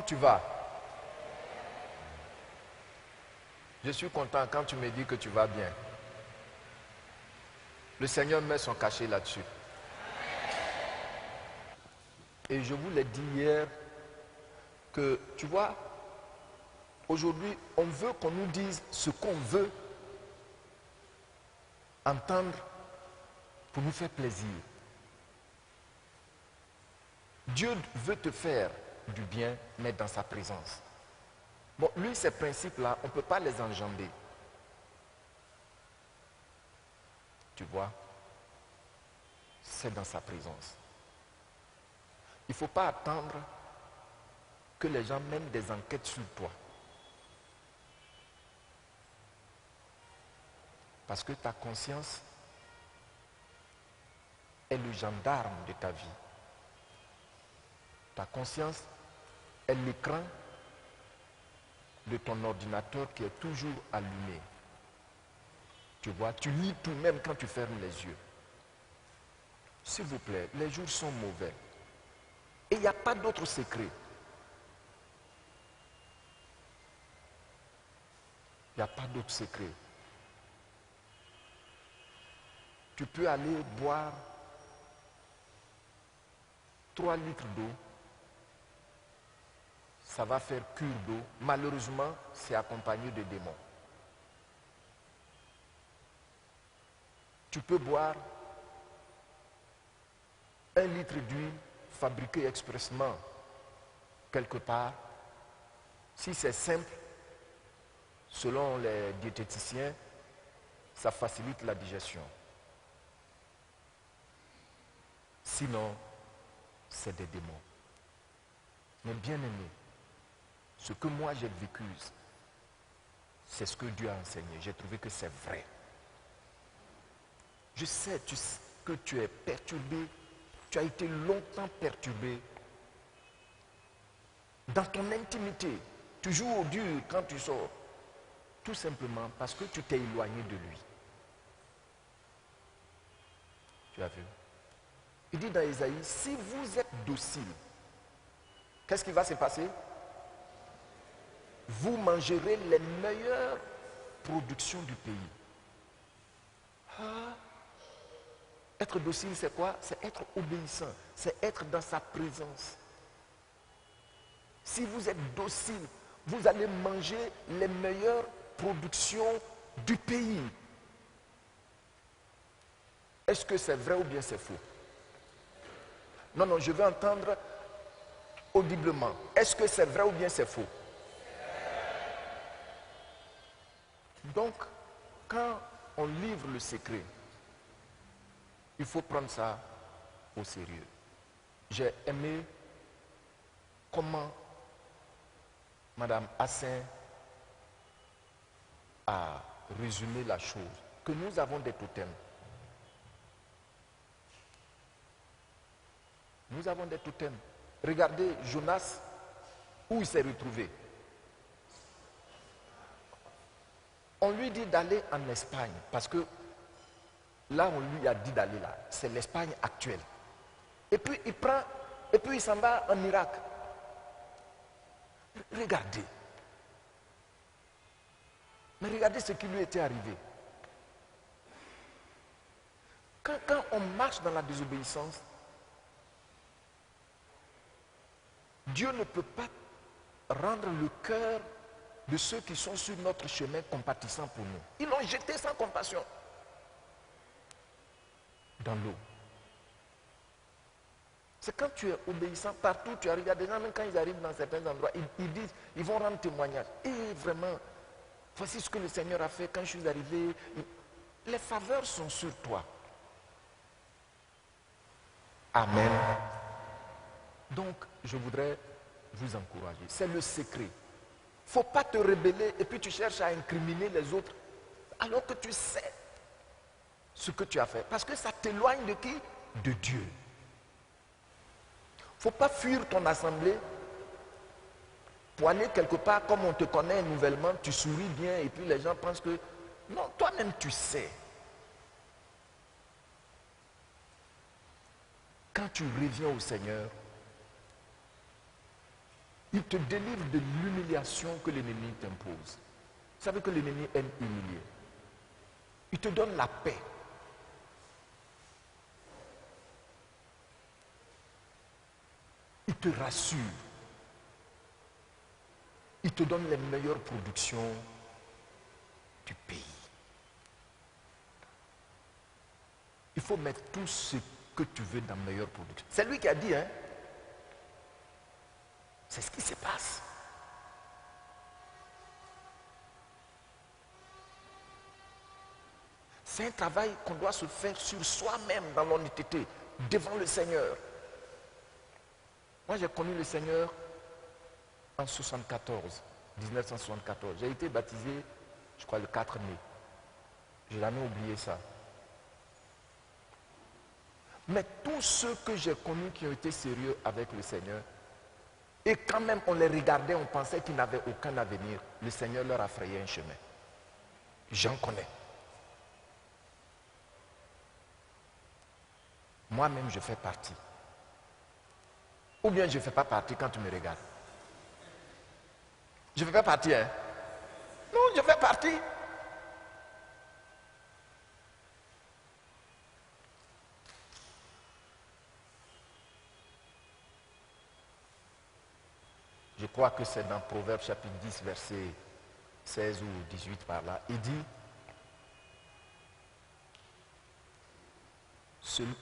tu vas? Je suis content quand tu me dis que tu vas bien. Le Seigneur met son cachet là-dessus. Et je vous l'ai dit hier que, tu vois, aujourd'hui, on veut qu'on nous dise ce qu'on veut entendre pour nous faire plaisir. Dieu veut te faire du bien, mais dans sa présence. Bon, lui, ces principes-là, on ne peut pas les enjamber. Tu vois, c'est dans sa présence. Il ne faut pas attendre que les gens mènent des enquêtes sur toi. Parce que ta conscience est le gendarme de ta vie. Ta conscience est l'écran de ton ordinateur qui est toujours allumé. Tu vois, tu lis tout même quand tu fermes les yeux. S'il vous plaît, les jours sont mauvais. Et il n'y a pas d'autre secret. Il n'y a pas d'autre secret. Tu peux aller boire 3 litres d'eau. Ça va faire cure d'eau. Malheureusement, c'est accompagné de démons. Tu peux boire 1 litre d'huile fabriquée expressément quelque part. Si c'est simple, selon les diététiciens, ça facilite la digestion. Sinon, c'est des démons. Mais bien aimé, ce que moi j'ai vécu, c'est ce que Dieu a enseigné. J'ai trouvé que c'est vrai. Je sais que tu es perturbé, tu as été longtemps perturbé. Dans ton intimité, tu joues au dur quand tu sors. Tout simplement parce que tu t'es éloigné de lui. Tu as vu? Il dit dans Isaïe, si vous êtes docile, qu'est-ce qui va se passer? Vous mangerez les meilleures productions du pays. Ah. Être docile, c'est quoi? C'est être obéissant. C'est être dans sa présence. Si vous êtes docile, vous allez manger les meilleures productions du pays. Est-ce que c'est vrai ou bien c'est faux? Non, non, je veux entendre audiblement. Est-ce que c'est vrai ou bien c'est faux? Donc, quand on livre le secret, il faut prendre ça au sérieux. J'ai aimé comment Madame Hassin a résumé la chose, que nous avons des totems. Nous avons des totems. Regardez Jonas, où il s'est retrouvé. On lui dit d'aller en Espagne, parce que là, on lui a dit d'aller là. C'est l'Espagne actuelle. Et puis, il s'en va en Irak. Regardez. Mais regardez ce qui lui était arrivé. Quand on marche dans la désobéissance, Dieu ne peut pas rendre le cœur de ceux qui sont sur notre chemin compatissants pour nous. Ils l'ont jeté sans compassion dans l'eau. C'est quand tu es obéissant, partout tu arrives. Il y a des gens, même quand ils arrivent dans certains endroits, ils disent, ils vont rendre témoignage. Et vraiment, voici ce que le Seigneur a fait quand je suis arrivé. Les faveurs sont sur toi. Amen. Donc, je voudrais vous encourager. C'est le secret. Il ne faut pas te rebeller et puis tu cherches à incriminer les autres alors que tu sais ce que tu as fait. Parce que ça t'éloigne de qui? De Dieu. Il ne faut pas fuir ton assemblée pour aller quelque part comme on te connaît nouvellement, tu souris bien et puis les gens pensent que... Non, toi-même tu sais. Quand tu reviens au Seigneur, Il te délivre de l'humiliation que l'ennemi t'impose. Vous savez que l'ennemi aime humilier. Il te donne la paix. Il te rassure. Il te donne les meilleures productions du pays. Il faut mettre tout ce que tu veux dans la meilleure production. C'est lui qui a dit, hein. C'est ce qui se passe. C'est un travail qu'on doit se faire sur soi-même dans l'honnêteté, devant le Seigneur. Moi, j'ai connu le Seigneur en 1974. J'ai été baptisé, je crois, le 4 mai. Je n'ai jamais oublié ça. Mais tous ceux que j'ai connus qui ont été sérieux avec le Seigneur, et quand même on les regardait, on pensait qu'ils n'avaient aucun avenir, le Seigneur leur a frayé un chemin. J'en connais. Moi-même, je fais partie. Ou bien je ne fais pas partie quand tu me regardes. Je ne fais pas partie, hein? Non, je fais partie. Je crois que c'est dans Proverbes chapitre 10, verset 16 ou 18 par là. Il dit,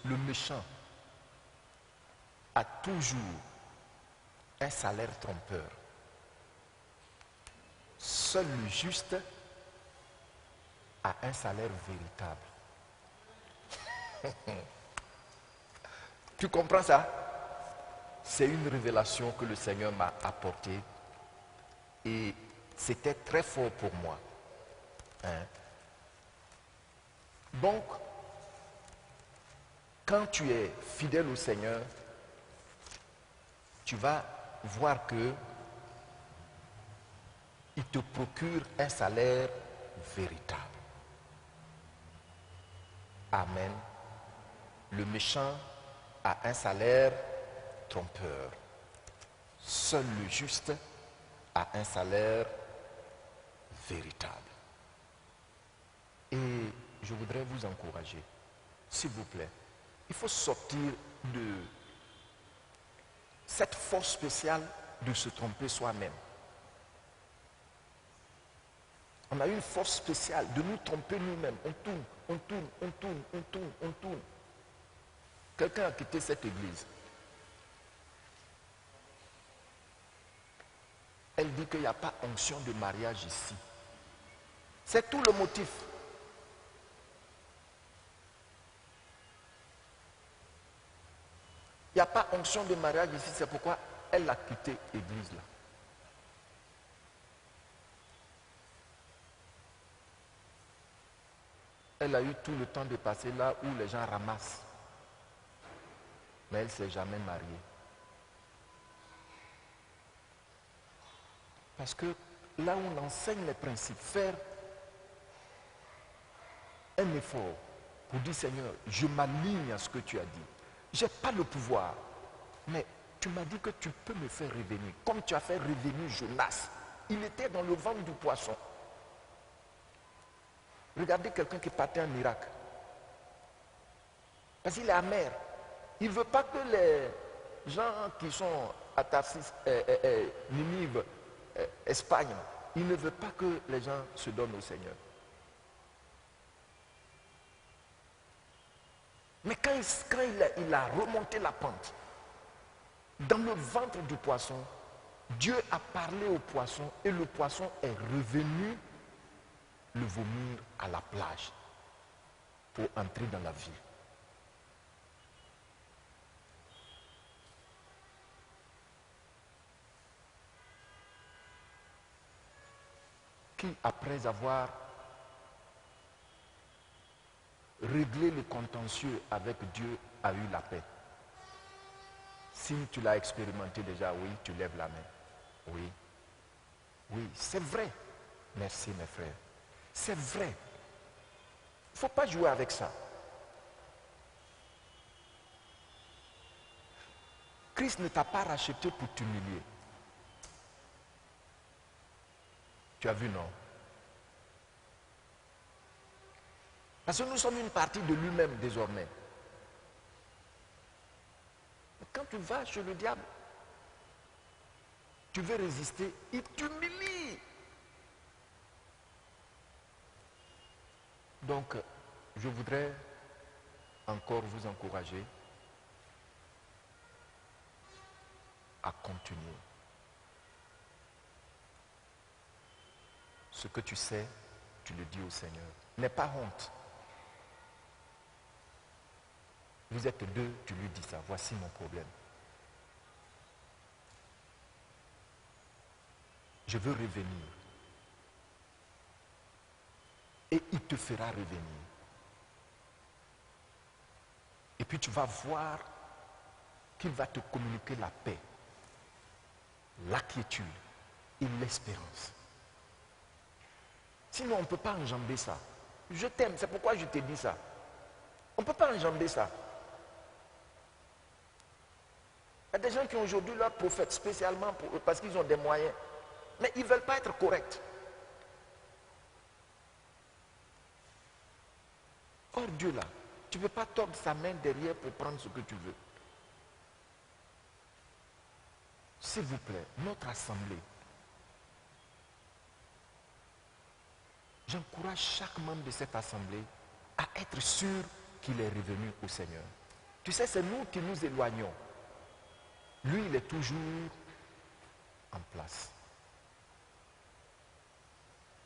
le méchant a toujours un salaire trompeur. Seul le juste a un salaire véritable. Tu comprends ça? C'est une révélation que le Seigneur m'a apportée et c'était très fort pour moi. Hein? Donc, quand tu es fidèle au Seigneur, tu vas voir que il te procure un salaire véritable. Amen. Le méchant a un salaire trompeur. Seul le juste a un salaire véritable. Et je voudrais vous encourager, s'il vous plaît, il faut sortir de cette force spéciale de se tromper soi-même. On a une force spéciale de nous tromper nous-mêmes. On tourne, on tourne, on tourne, on tourne, on tourne. Quelqu'un a quitté cette église. Elle dit qu'il n'y a pas onction de mariage ici. C'est tout le motif. Il n'y a pas onction de mariage ici, c'est pourquoi elle a quitté l'église là. Elle a eu tout le temps de passer là où les gens ramassent. Mais elle ne s'est jamais mariée. Parce que là où on enseigne les principes, faire un effort pour dire Seigneur, je m'aligne à ce que tu as dit. Je n'ai pas le pouvoir, mais tu m'as dit que tu peux me faire revenir. Comme tu as fait revenir Jonas, il était dans le ventre du poisson. Regardez quelqu'un qui partait en Irak. Parce qu'il est amer. Il ne veut pas que les gens qui sont à Tarsis, Ninive, Espagne, il ne veut pas que les gens se donnent au Seigneur. Mais quand il a remonté la pente, dans le ventre du poisson, Dieu a parlé au poisson et le poisson est revenu le vomir à la plage pour entrer dans la vie. Qui, après avoir réglé le contentieux avec Dieu, a eu la paix? Si tu l'as expérimenté déjà, oui, tu lèves la main. Oui. Oui, c'est vrai. Merci mes frères. C'est vrai. Il ne faut pas jouer avec ça. Christ ne t'a pas racheté pour t'humilier. Tu as vu, non? Parce que nous sommes une partie de lui-même désormais. Quand tu vas chez le diable, tu veux résister, il t'humilie. Donc, je voudrais encore vous encourager à continuer. Ce que tu sais, tu le dis au Seigneur. N'aie pas honte. Vous êtes deux, tu lui dis ça. Voici mon problème. Je veux revenir. Et il te fera revenir. Et puis tu vas voir qu'il va te communiquer la paix, la quiétude et l'espérance. Sinon, on ne peut pas enjamber ça. Je t'aime, c'est pourquoi je t'ai dit ça. On ne peut pas enjamber ça. Il y a des gens qui ont aujourd'hui leur prophète spécialement pour eux parce qu'ils ont des moyens. Mais ils ne veulent pas être corrects. Or Dieu là, tu ne peux pas tordre sa main derrière pour prendre ce que tu veux. S'il vous plaît, notre assemblée, j'encourage chaque membre de cette assemblée à être sûr qu'il est revenu au Seigneur. Tu sais, c'est nous qui nous éloignons. Lui, il est toujours en place.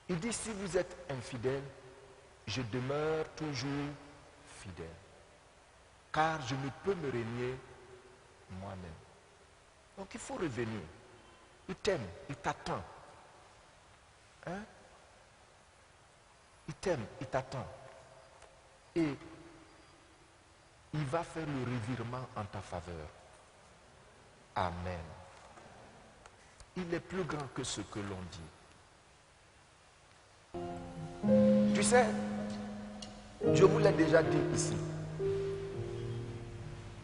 Il dit, si vous êtes infidèle, je demeure toujours fidèle. Car je ne peux me régner moi-même. Donc il faut revenir. Il t'aime, il t'attend. Hein? Il t'aime, il t'attend. Et il va faire le revirement en ta faveur. Amen. Il est plus grand que ce que l'on dit. Tu sais, je vous l'ai déjà dit ici.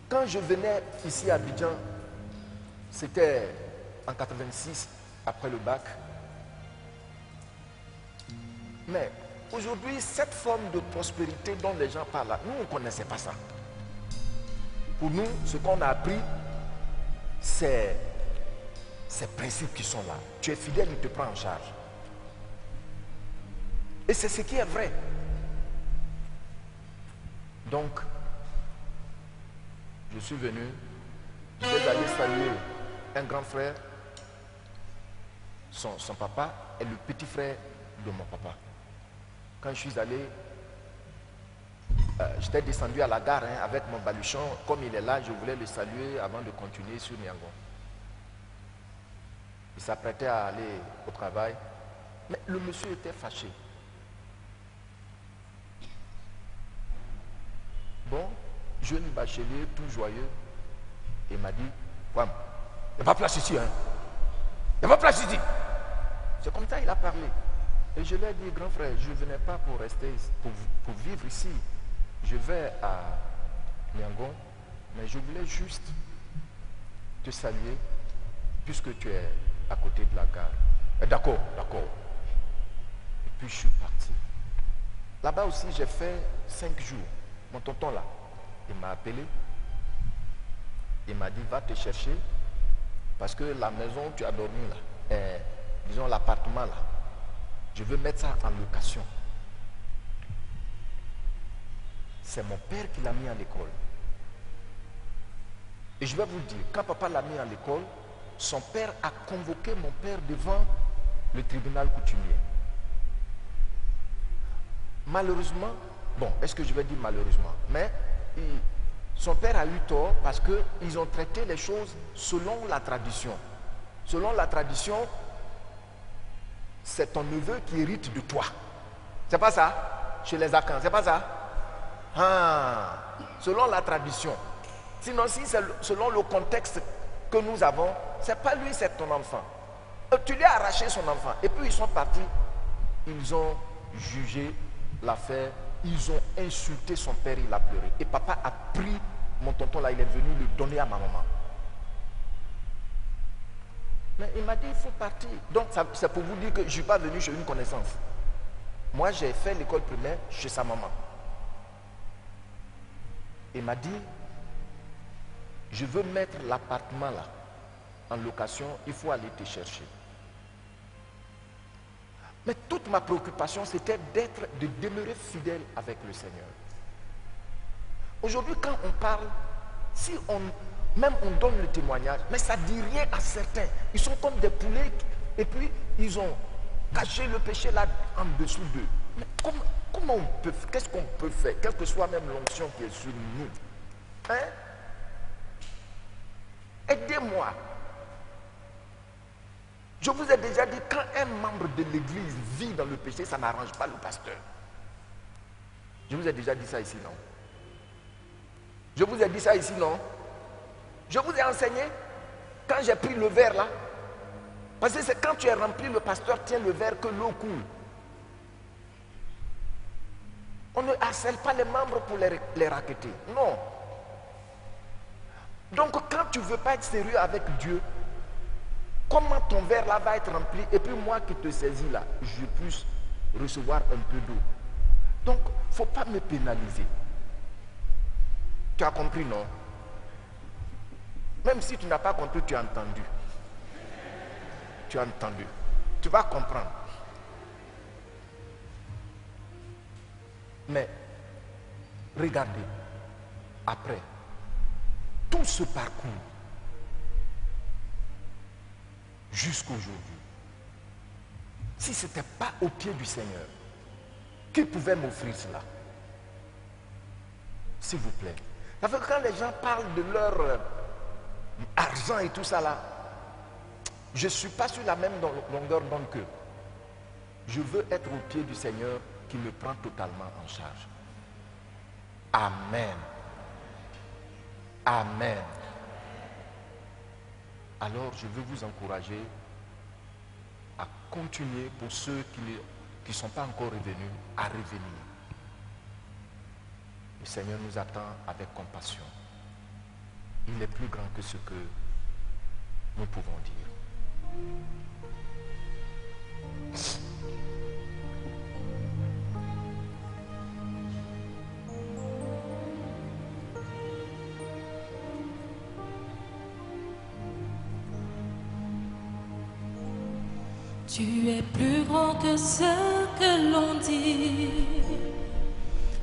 Quand je venais ici à Abidjan, c'était en 86, après le bac. Mais aujourd'hui, cette forme de prospérité dont les gens parlent là, nous, on ne connaissait pas ça. Pour nous, ce qu'on a appris, c'est ces principes qui sont là. Tu es fidèle, il te prend en charge. Et c'est ce qui est vrai. Donc, je suis venu, je vais aller saluer un grand frère, son papa est le petit frère de mon papa. Quand je suis allé, j'étais descendu à la gare avec mon baluchon. Comme il est là, je voulais le saluer avant de continuer sur Niangon. Il s'apprêtait à aller au travail, mais le monsieur était fâché. Bon, jeune bachelier, tout joyeux, il m'a dit, Wam, il n'y a pas place ici, hein. Il n'y a pas place ici. C'est comme ça qu'il a parlé. Et je lui ai dit, grand frère, je ne venais pas pour rester, pour vivre ici. Je vais à Niangon, mais je voulais juste te saluer, puisque tu es à côté de la gare. D'accord, d'accord. Et puis je suis parti. Là-bas aussi, j'ai fait 5 jours. Mon tonton là, il m'a appelé. Il m'a dit, va te chercher, parce que la maison où tu as dormi là, disons l'appartement là, je veux mettre ça en location. C'est mon père qui l'a mis à l'école. Et je vais vous dire, quand papa l'a mis à l'école, son père a convoqué mon père devant le tribunal coutumier. Malheureusement, bon, est-ce que je vais dire malheureusement, mais son père a eu tort parce qu'ils ont traité les choses selon la tradition. Selon la tradition, c'est ton neveu qui hérite de toi. C'est pas ça? Chez les Akans, c'est pas ça? Ah, selon la tradition. Sinon, si c'est selon le contexte que nous avons, c'est pas lui, c'est ton enfant. Tu lui as arraché son enfant. Et puis ils sont partis, ils ont jugé l'affaire, ils ont insulté son père, il a pleuré. Et papa a pris mon tonton là, il est venu le donner à ma maman. Mais il m'a dit, il faut partir. Donc, c'est pour vous dire que je ne suis pas venu chez une connaissance. Moi, j'ai fait l'école primaire chez sa maman. Il m'a dit, je veux mettre l'appartement là en location, il faut aller te chercher. Mais toute ma préoccupation, c'était de demeurer fidèle avec le Seigneur. Aujourd'hui, quand on parle, si même on donne le témoignage, mais ça ne dit rien à certains. Ils sont comme des poulets et puis ils ont caché le péché là en dessous d'eux. Mais comment on peut, qu'est-ce qu'on peut faire, quelle que soit même l'onction qui est sur nous? Hein? Aidez-moi. Je vous ai déjà dit, quand un membre de l'église vit dans le péché, ça n'arrange pas le pasteur. Je vous ai déjà dit ça ici, non? Je vous ai dit ça ici, non? Je vous ai enseigné, quand j'ai pris le verre là, parce que c'est quand tu es rempli, le pasteur tient le verre que l'eau coule. On ne harcèle pas les membres pour les raqueter. Non. Donc quand tu ne veux pas être sérieux avec Dieu, comment ton verre là va être rempli et puis moi qui te saisis là, je puisse recevoir un peu d'eau. Donc, il ne faut pas me pénaliser. Tu as compris, non? Même si tu n'as pas compris, tu as entendu. Tu as entendu. Tu vas comprendre. Mais, regardez, après, tout ce parcours, jusqu'aujourd'hui, si ce n'était pas au pied du Seigneur, qui pouvait m'offrir cela? S'il vous plaît. Parce que quand les gens parlent de leur argent et tout ça là, je ne suis pas sur la même longueur d'onde qu'eux. Je veux être au pied du Seigneur qui me prend totalement en charge. Amen. Amen. Alors je veux vous encourager à continuer pour ceux qui ne sont pas encore revenus, à revenir. Le Seigneur nous attend avec compassion. Il est plus grand que ce que nous pouvons dire. Tu es plus grand que ce que l'on dit.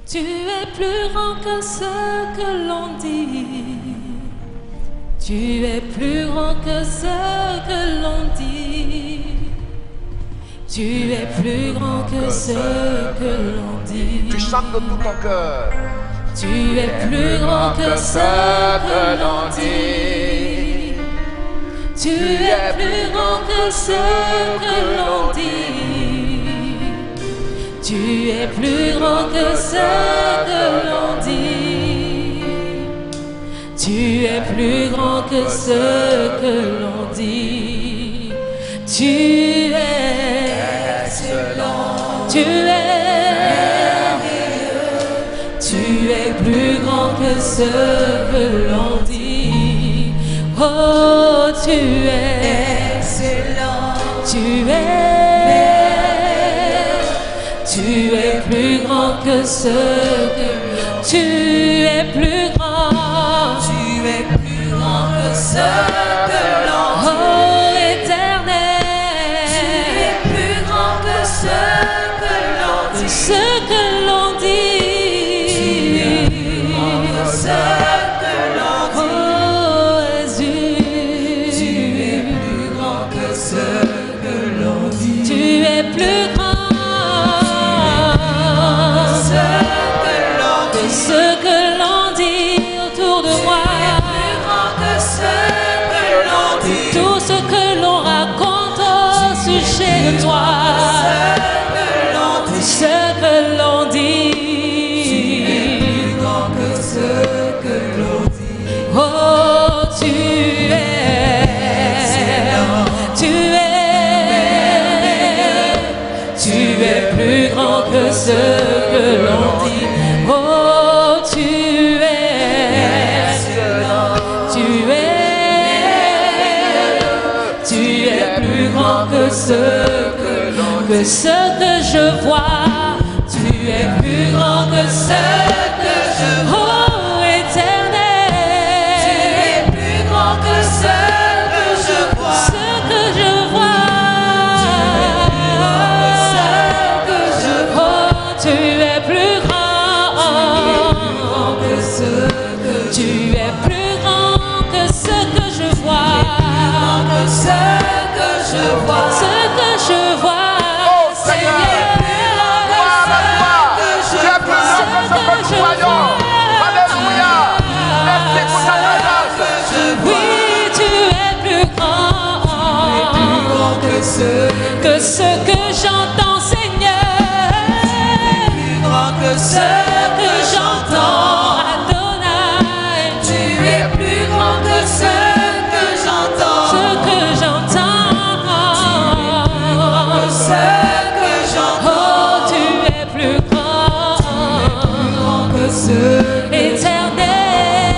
Tu es plus grand que ce que l'on dit. Tu es plus grand que ce que l'on dit. Tu es plus grand que ce que l'on dit. Tu chantes de tout ton cœur. Tu es plus grand que ce que l'on dit. Tu es plus grand que ce que l'on dit. Tu es plus grand que ce que l'on dit. Tu es plus grand que ce que l'on dit. Tu es excellent. Tu es plus grand que ce que l'on dit. Oh, tu es excellent. Tu es plus grand que ce que tu es plus grand. Tu es plus grand que ce que l'on dit. Oh, éternel. Tu es plus grand que ce que l'on dit. Ce que l'on dit. Tu es plus grand que ce que l'on dit. Oh, Jésus. Tu es plus grand que ce que l'on dit. Tu es plus grand. Ce que l'on dit autour de moi, plus grand que ce que l'on dit. Tout ce que l'on raconte au sujet de toi, ce que l'on dit, plus grand que ce que l'on dit. Oh, tu es plus grand que ce que l'on dit. Oh, tu es que ce que je vois. Tu es plus grand que ce que je vois. Oh éternel, tu es plus grand que ce que je vois. Ce que je vois. Tu es plus grand que ce que je vois. Oh, tu es plus grand que ce que tu es plus grand que ce que je vois. Que ce que je vois. Ce que je vois. Oh Seigneur, alléluia. Merci pour ta présence. Oui, tu es plus grand que ce que j'entends, Seigneur. Plus grand que ce que j'entends, Adonai. Tu es plus grand que ce que j'entends. Ce que j'entends. Ce que j'entends. Oh, tu es plus grand que ce. Éternel,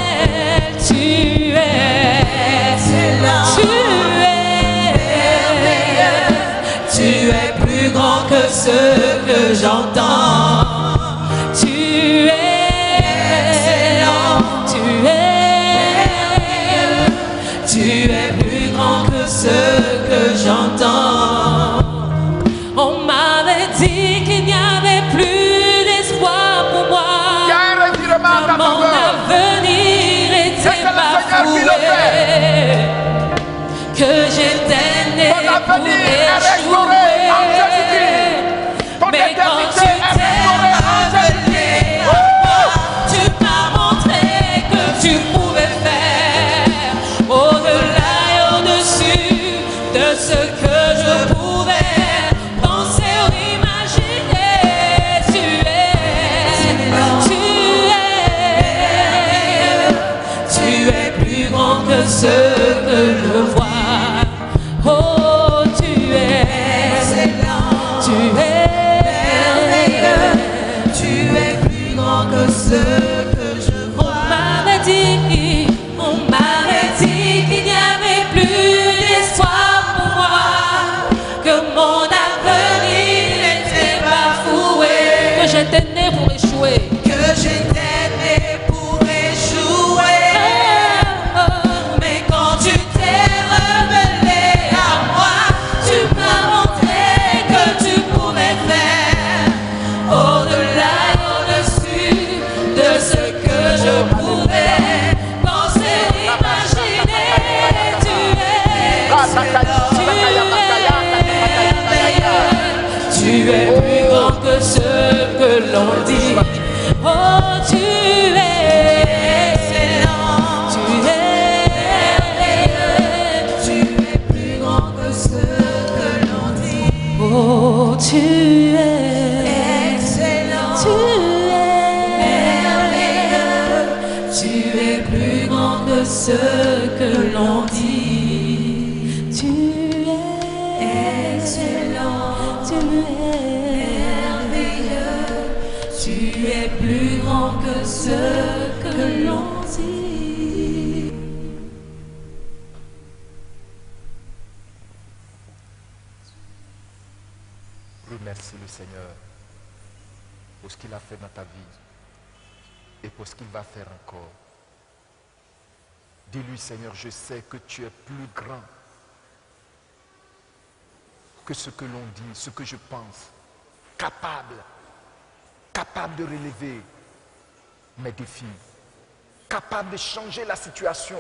tu es excellent. Tu es plus grand que ce que j'entends. Tu es excellent. Tu es plus grand que ce que j'entends. On m'avait dit qu'il n'y avait plus d'espoir pour moi. Mon avenir était bafoué, que j'étais né pour échouer. Mais quand tu t'es révélé à moi, tu m'as montré que tu pouvais faire au-delà et au-dessus de ce que je pouvais penser ou imaginer. Tu es plus grand que ce que je vois. Oh, tu es excellent. Tu es merveilleux. Tu es plus grand que ce que je vois. On m'avait dit qu'il n'y avait plus d'espoir pour moi, que mon avenir était bafoué, que j'étais né pour échouer. Que j'étais né pour échouer. Mais quand tu t'es révélé à moi, tu m'as montré que tu pouvais faire au-delà et au-dessus de ce que je pouvais penser, imaginer. Tu es plus grand que ce que l'on dit. Oh, tu es excellent. Tu es plus grand que ce que l'on dit. Oh, tu es excellent. Tu es merveilleux. Tu es plus grand que ce que l'on dit. Tu es excellent. Tu es merveilleux. Tu es plus grand que ce que l'on dit. Remercie le Seigneur pour ce qu'il a fait dans ta vie et pour ce qu'il va faire encore. Dis-lui, Seigneur, je sais que tu es plus grand que ce que l'on dit, ce que je pense, capable de relever mes défis, capable de changer la situation,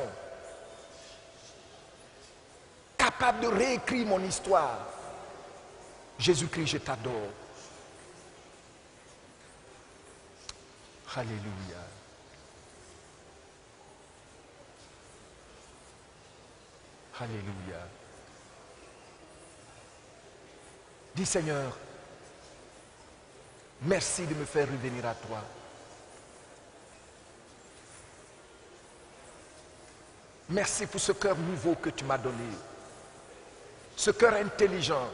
capable de réécrire mon histoire. Jésus-Christ, je t'adore. Alléluia. Alléluia. Dis, Seigneur, merci de me faire revenir à toi. Merci pour ce cœur nouveau que tu m'as donné. Ce cœur intelligent.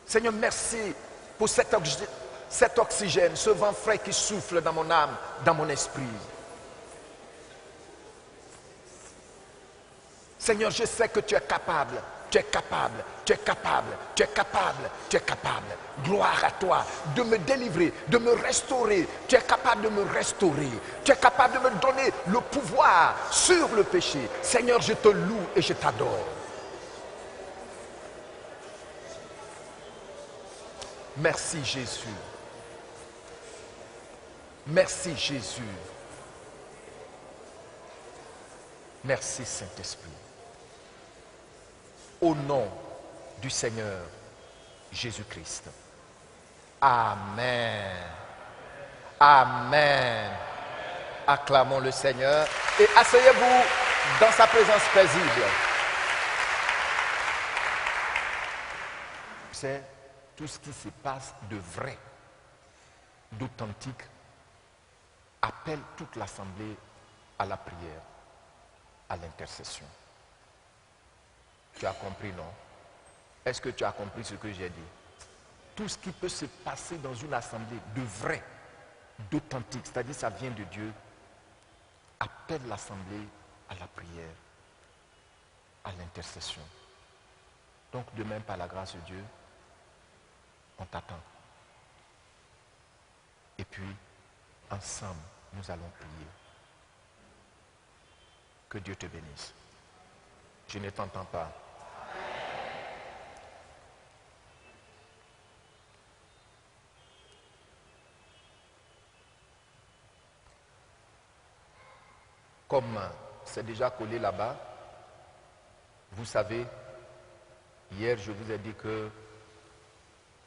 Seigneur, merci pour cet oxygène, ce vent frais qui souffle dans mon âme, dans mon esprit. Seigneur, je sais que tu es capable. Tu es capable, tu es capable, tu es capable, tu es capable. Gloire à toi de me délivrer, de me restaurer. Tu es capable de me restaurer. Tu es capable de me donner le pouvoir sur le péché. Seigneur, je te loue et je t'adore. Merci Jésus. Merci Jésus. Merci Saint-Esprit. Au nom du Seigneur Jésus-Christ. Amen. Amen. Acclamons le Seigneur et asseyez-vous dans sa présence paisible. C'est tout ce qui se passe de vrai, d'authentique, appelle toute l'assemblée à la prière, à l'intercession. Tu as compris, non? Est-ce que tu as compris ce que j'ai dit? Tout ce qui peut se passer dans une assemblée de vrai, d'authentique, c'est-à-dire ça vient de Dieu, appelle l'assemblée à la prière, à l'intercession. Donc demain, par la grâce de Dieu, on t'attend. Et puis, ensemble, nous allons prier. Que Dieu te bénisse. Je ne t'entends pas. Comme c'est déjà collé là-bas, vous savez, hier je vous ai dit que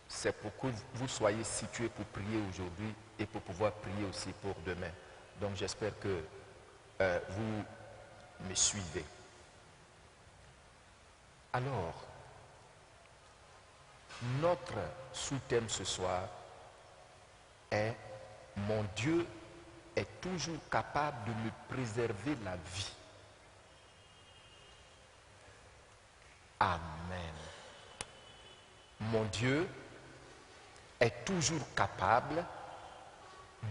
c'est pour que vous soyez situés pour prier aujourd'hui et pour pouvoir prier aussi pour demain. Donc j'espère que vous me suivez. Alors, notre sous-thème ce soir est « Mon Dieu est toujours capable de me préserver la vie. » Amen. Mon Dieu est toujours capable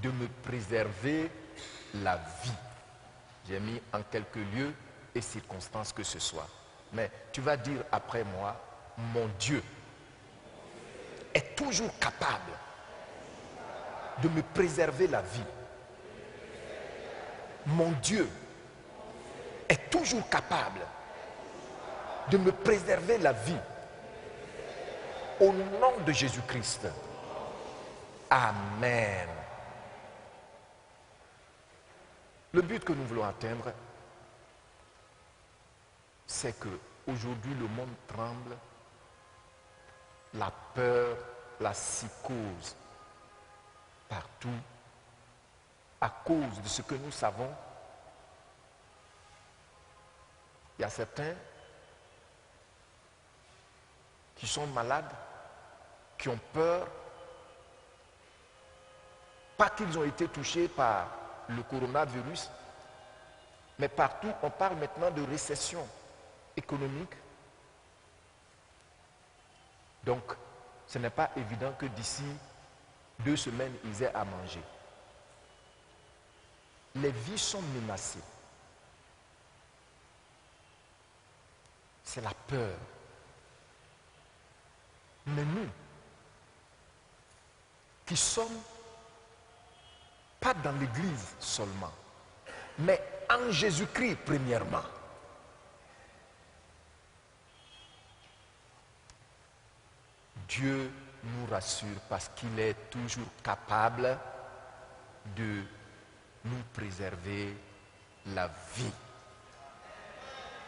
de me préserver la vie. J'ai mis en quelques lieux et circonstances que ce soit. Mais tu vas dire après moi, mon Dieu est toujours capable de me préserver la vie. Mon Dieu est toujours capable de me préserver la vie. Au nom de Jésus-Christ. Amen. Le but que nous voulons atteindre, c'est que aujourd'hui le monde tremble, la peur, la psychose partout, à cause de ce que nous savons. Il y a certains qui sont malades, qui ont peur, pas qu'ils ont été touchés par le coronavirus, mais partout on parle maintenant de récession économique. Donc ce n'est pas évident que d'ici 2 semaines ils aient à manger. Les vies sont menacées. C'est la peur. Mais nous, qui sommes pas dans l'église seulement, mais en Jésus-Christ premièrement, Dieu nous rassure parce qu'il est toujours capable de nous préserver la vie.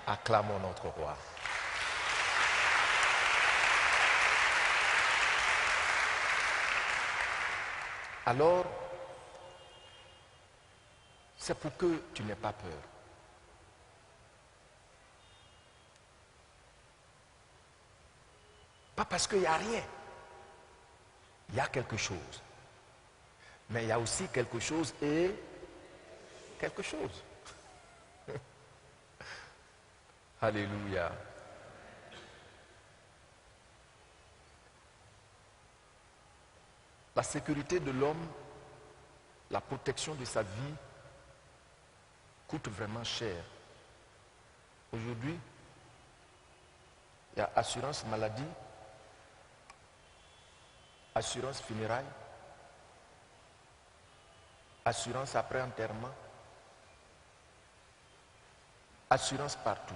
Acclamons notre roi. Alors, c'est pour que tu n'aies pas peur. Pas parce qu'il n'y a rien. Il y a quelque chose. Mais il y a aussi quelque chose et quelque chose. Alléluia. La sécurité de l'homme, la protection de sa vie coûte vraiment cher. Aujourd'hui, Il y a assurance maladie, assurance funérailles, assurance après enterrement, assurance partout.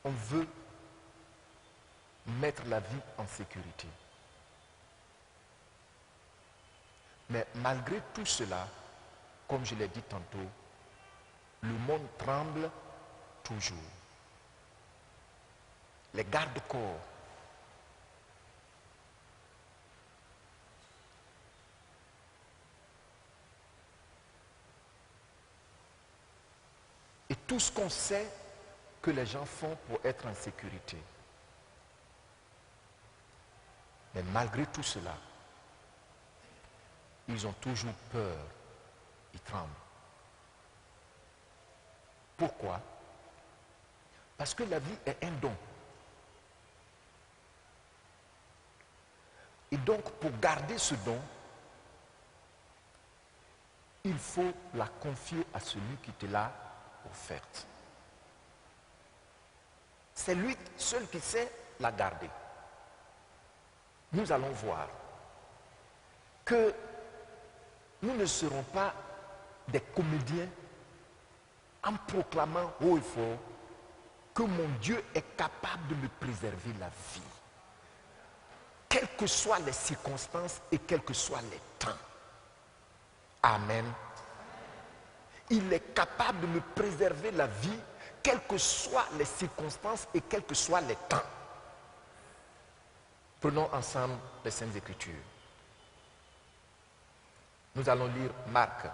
On veut mettre la vie en sécurité. Mais malgré tout cela, comme je l'ai dit tantôt, le monde tremble toujours. Les gardes-corps et tout ce qu'on sait que les gens font pour être en sécurité. Mais malgré tout cela, ils ont toujours peur, ils tremblent. Pourquoi? Parce que la vie est un don. Et donc, pour garder ce don, il faut la confier à celui qui te l'a offerte. C'est lui seul qui sait la garder. Nous allons voir que nous ne serons pas des comédiens en proclamant haut et fort que mon Dieu est capable de me préserver la vie, quelles que soient les circonstances et quels que soient les temps. Amen. Il est capable de me préserver la vie, quelles que soient les circonstances et quels que soient les temps. Prenons ensemble les Saintes Écritures. Nous allons lire Marc.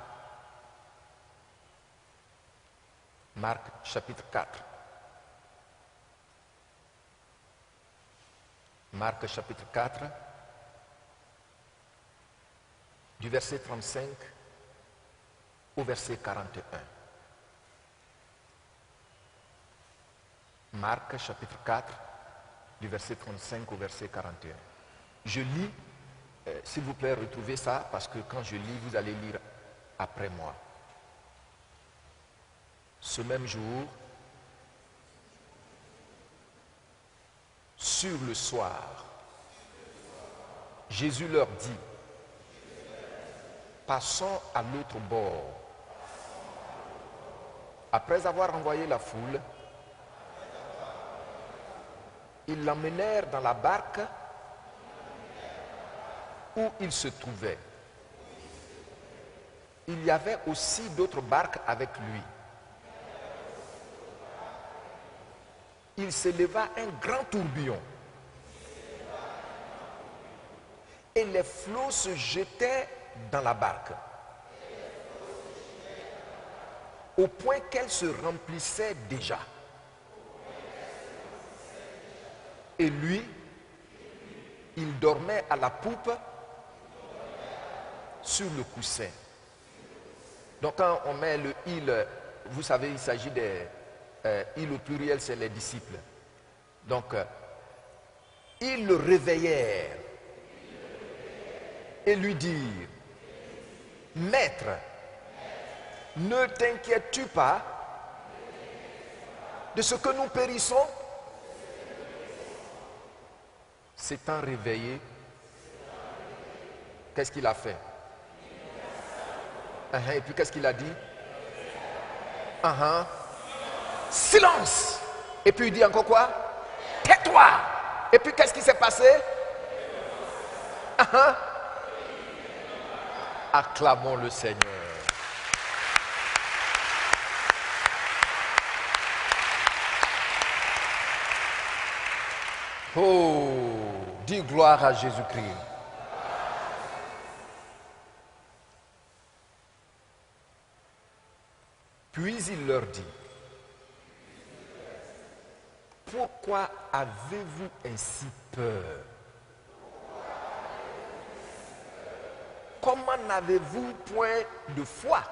Marc chapitre 4. Marc chapitre 4, du verset 35 au verset 41. Marc chapitre 4, du verset 35 au verset 41. Je lis, s'il vous plaît, retrouvez ça, parce que quand je lis, vous allez lire après moi. Ce même jour, sur le soir, Jésus leur dit, passons à l'autre bord. Après avoir envoyé la foule, ils l'emmenèrent dans la barque où il se trouvait. Il y avait aussi d'autres barques avec lui. Il s'éleva un grand tourbillon et les flots se jetaient dans la barque au point qu'elle se remplissait déjà. Et lui, il dormait à la poupe sur le coussin. Donc quand on met le « il », vous savez, il s'agit des « il » au pluriel, c'est les disciples. Donc, ils le réveillèrent et lui dirent, « Maître, ne t'inquiètes-tu pas de ce que nous périssons ?» S'étant réveillé, qu'est-ce qu'il a fait? Et puis qu'est-ce qu'il a dit? Silence! Et puis il dit encore quoi? Tais-toi! Et puis qu'est-ce qui s'est passé? Acclamons le Seigneur. Oh, dis gloire à Jésus-Christ. Puis il leur dit, pourquoi avez-vous ainsi peur? Comment n'avez-vous point de foi?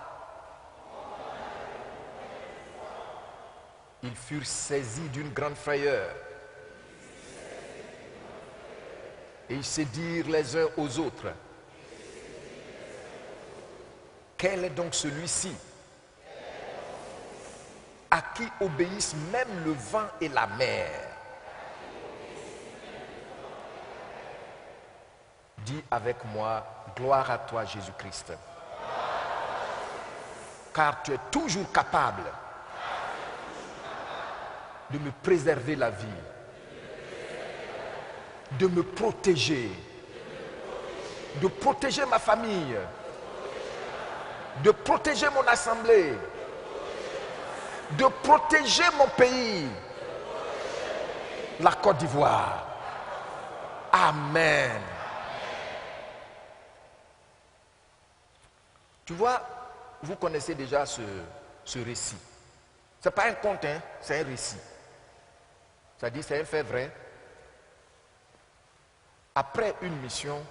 Ils furent saisis d'une grande frayeur. Et ils se dirent les uns aux autres, quel est donc celui-ci? à qui obéissent même le vent et la mer. Dis avec moi, gloire à toi Jésus-Christ. Car tu es toujours capable de me préserver la vie, de me protéger, de protéger ma famille, de protéger mon assemblée, de protéger mon pays, la Côte d'Ivoire. Amen. Tu vois, vous connaissez déjà ce récit. Ce n'est pas un conte, hein, c'est un récit. C'est-à-dire, c'est un fait vrai. Après une mission,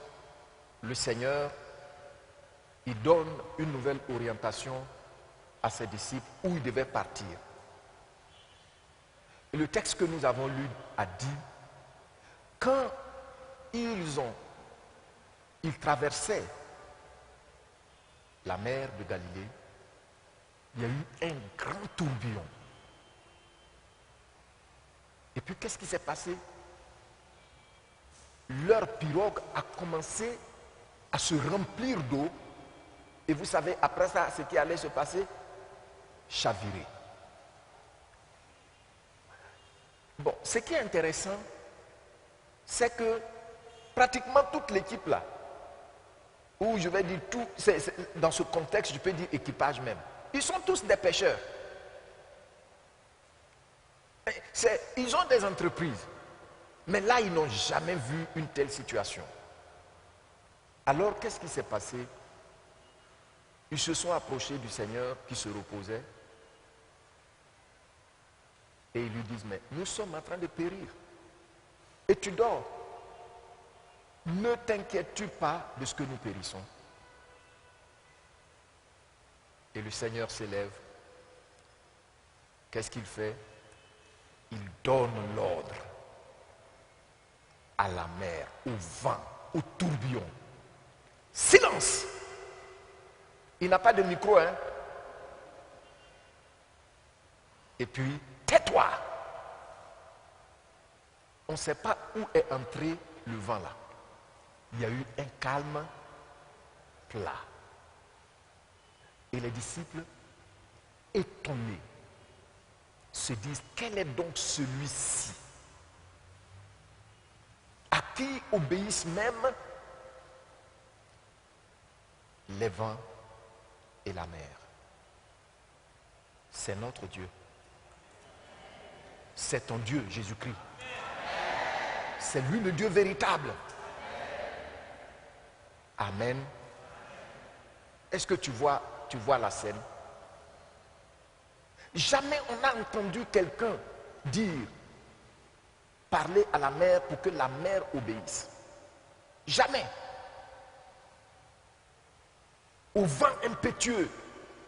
le Seigneur, il donne une nouvelle orientation à ses disciples où ils devaient partir. Et le texte que nous avons lu a dit, quand ils traversaient la mer de Galilée, il y a eu un grand tourbillon. Et puis qu'est-ce qui s'est passé? Leur pirogue a commencé à se remplir d'eau. Et vous savez, après ça, ce qui allait se passer? Chavirer. Bon, ce qui est intéressant, c'est que pratiquement toute l'équipe là, ou je vais dire tout, dans ce contexte, je peux dire équipage même, ils sont tous des pêcheurs. Ils ont des entreprises. Mais là, ils n'ont jamais vu une telle situation. Alors, qu'est-ce qui s'est passé? Ils se sont approchés du Seigneur qui se reposait. Et ils lui disent, mais nous sommes en train de périr. Et tu dors. Ne t'inquiètes-tu pas de ce que nous périssons? Et le Seigneur s'élève. Qu'est-ce qu'il fait? Il donne l'ordre à la mer, au vent, au tourbillon. Silence! Il n'a pas de micro, hein? Et puis, tais-toi! On ne sait pas où est entré le vent là. Il y a eu un calme plat. Et les disciples, étonnés, se disent, quel est donc celui-ci à qui obéissent même les vents et la mer? C'est notre Dieu. C'est ton Dieu, Jésus-Christ. C'est lui le Dieu véritable. Amen. Est-ce que tu vois la scène? Jamais on n'a entendu quelqu'un dire, parler à la mer pour que la mer obéisse. Jamais. Au vent impétueux,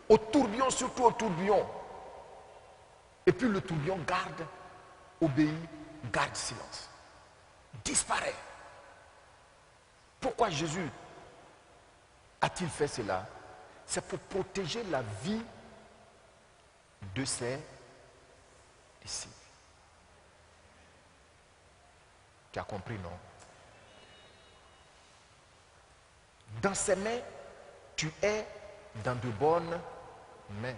au tourbillon, surtout au tourbillon. Et puis le tourbillon obéit, garde silence. Disparaît. Pourquoi Jésus a-t-il fait cela? C'est pour protéger la vie de ses disciples. Tu as compris, non? Dans ses mains, tu es dans de bonnes mains.